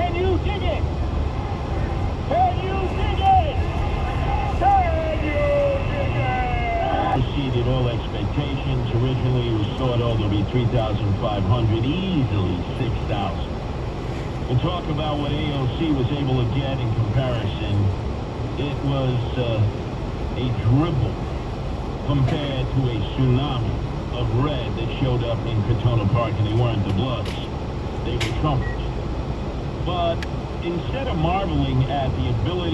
can you dig it? Can you dig it? Can you dig it? Exceeded all expectations. Originally, it was thought, there'll be 3,500, easily 6,000. We'll talk about what AOC was able to get in comparison. It was a dribble compared to a tsunami of red that showed up in Crotona Park, and they weren't the Bloods. They were Trumpers. But instead of marveling at the ability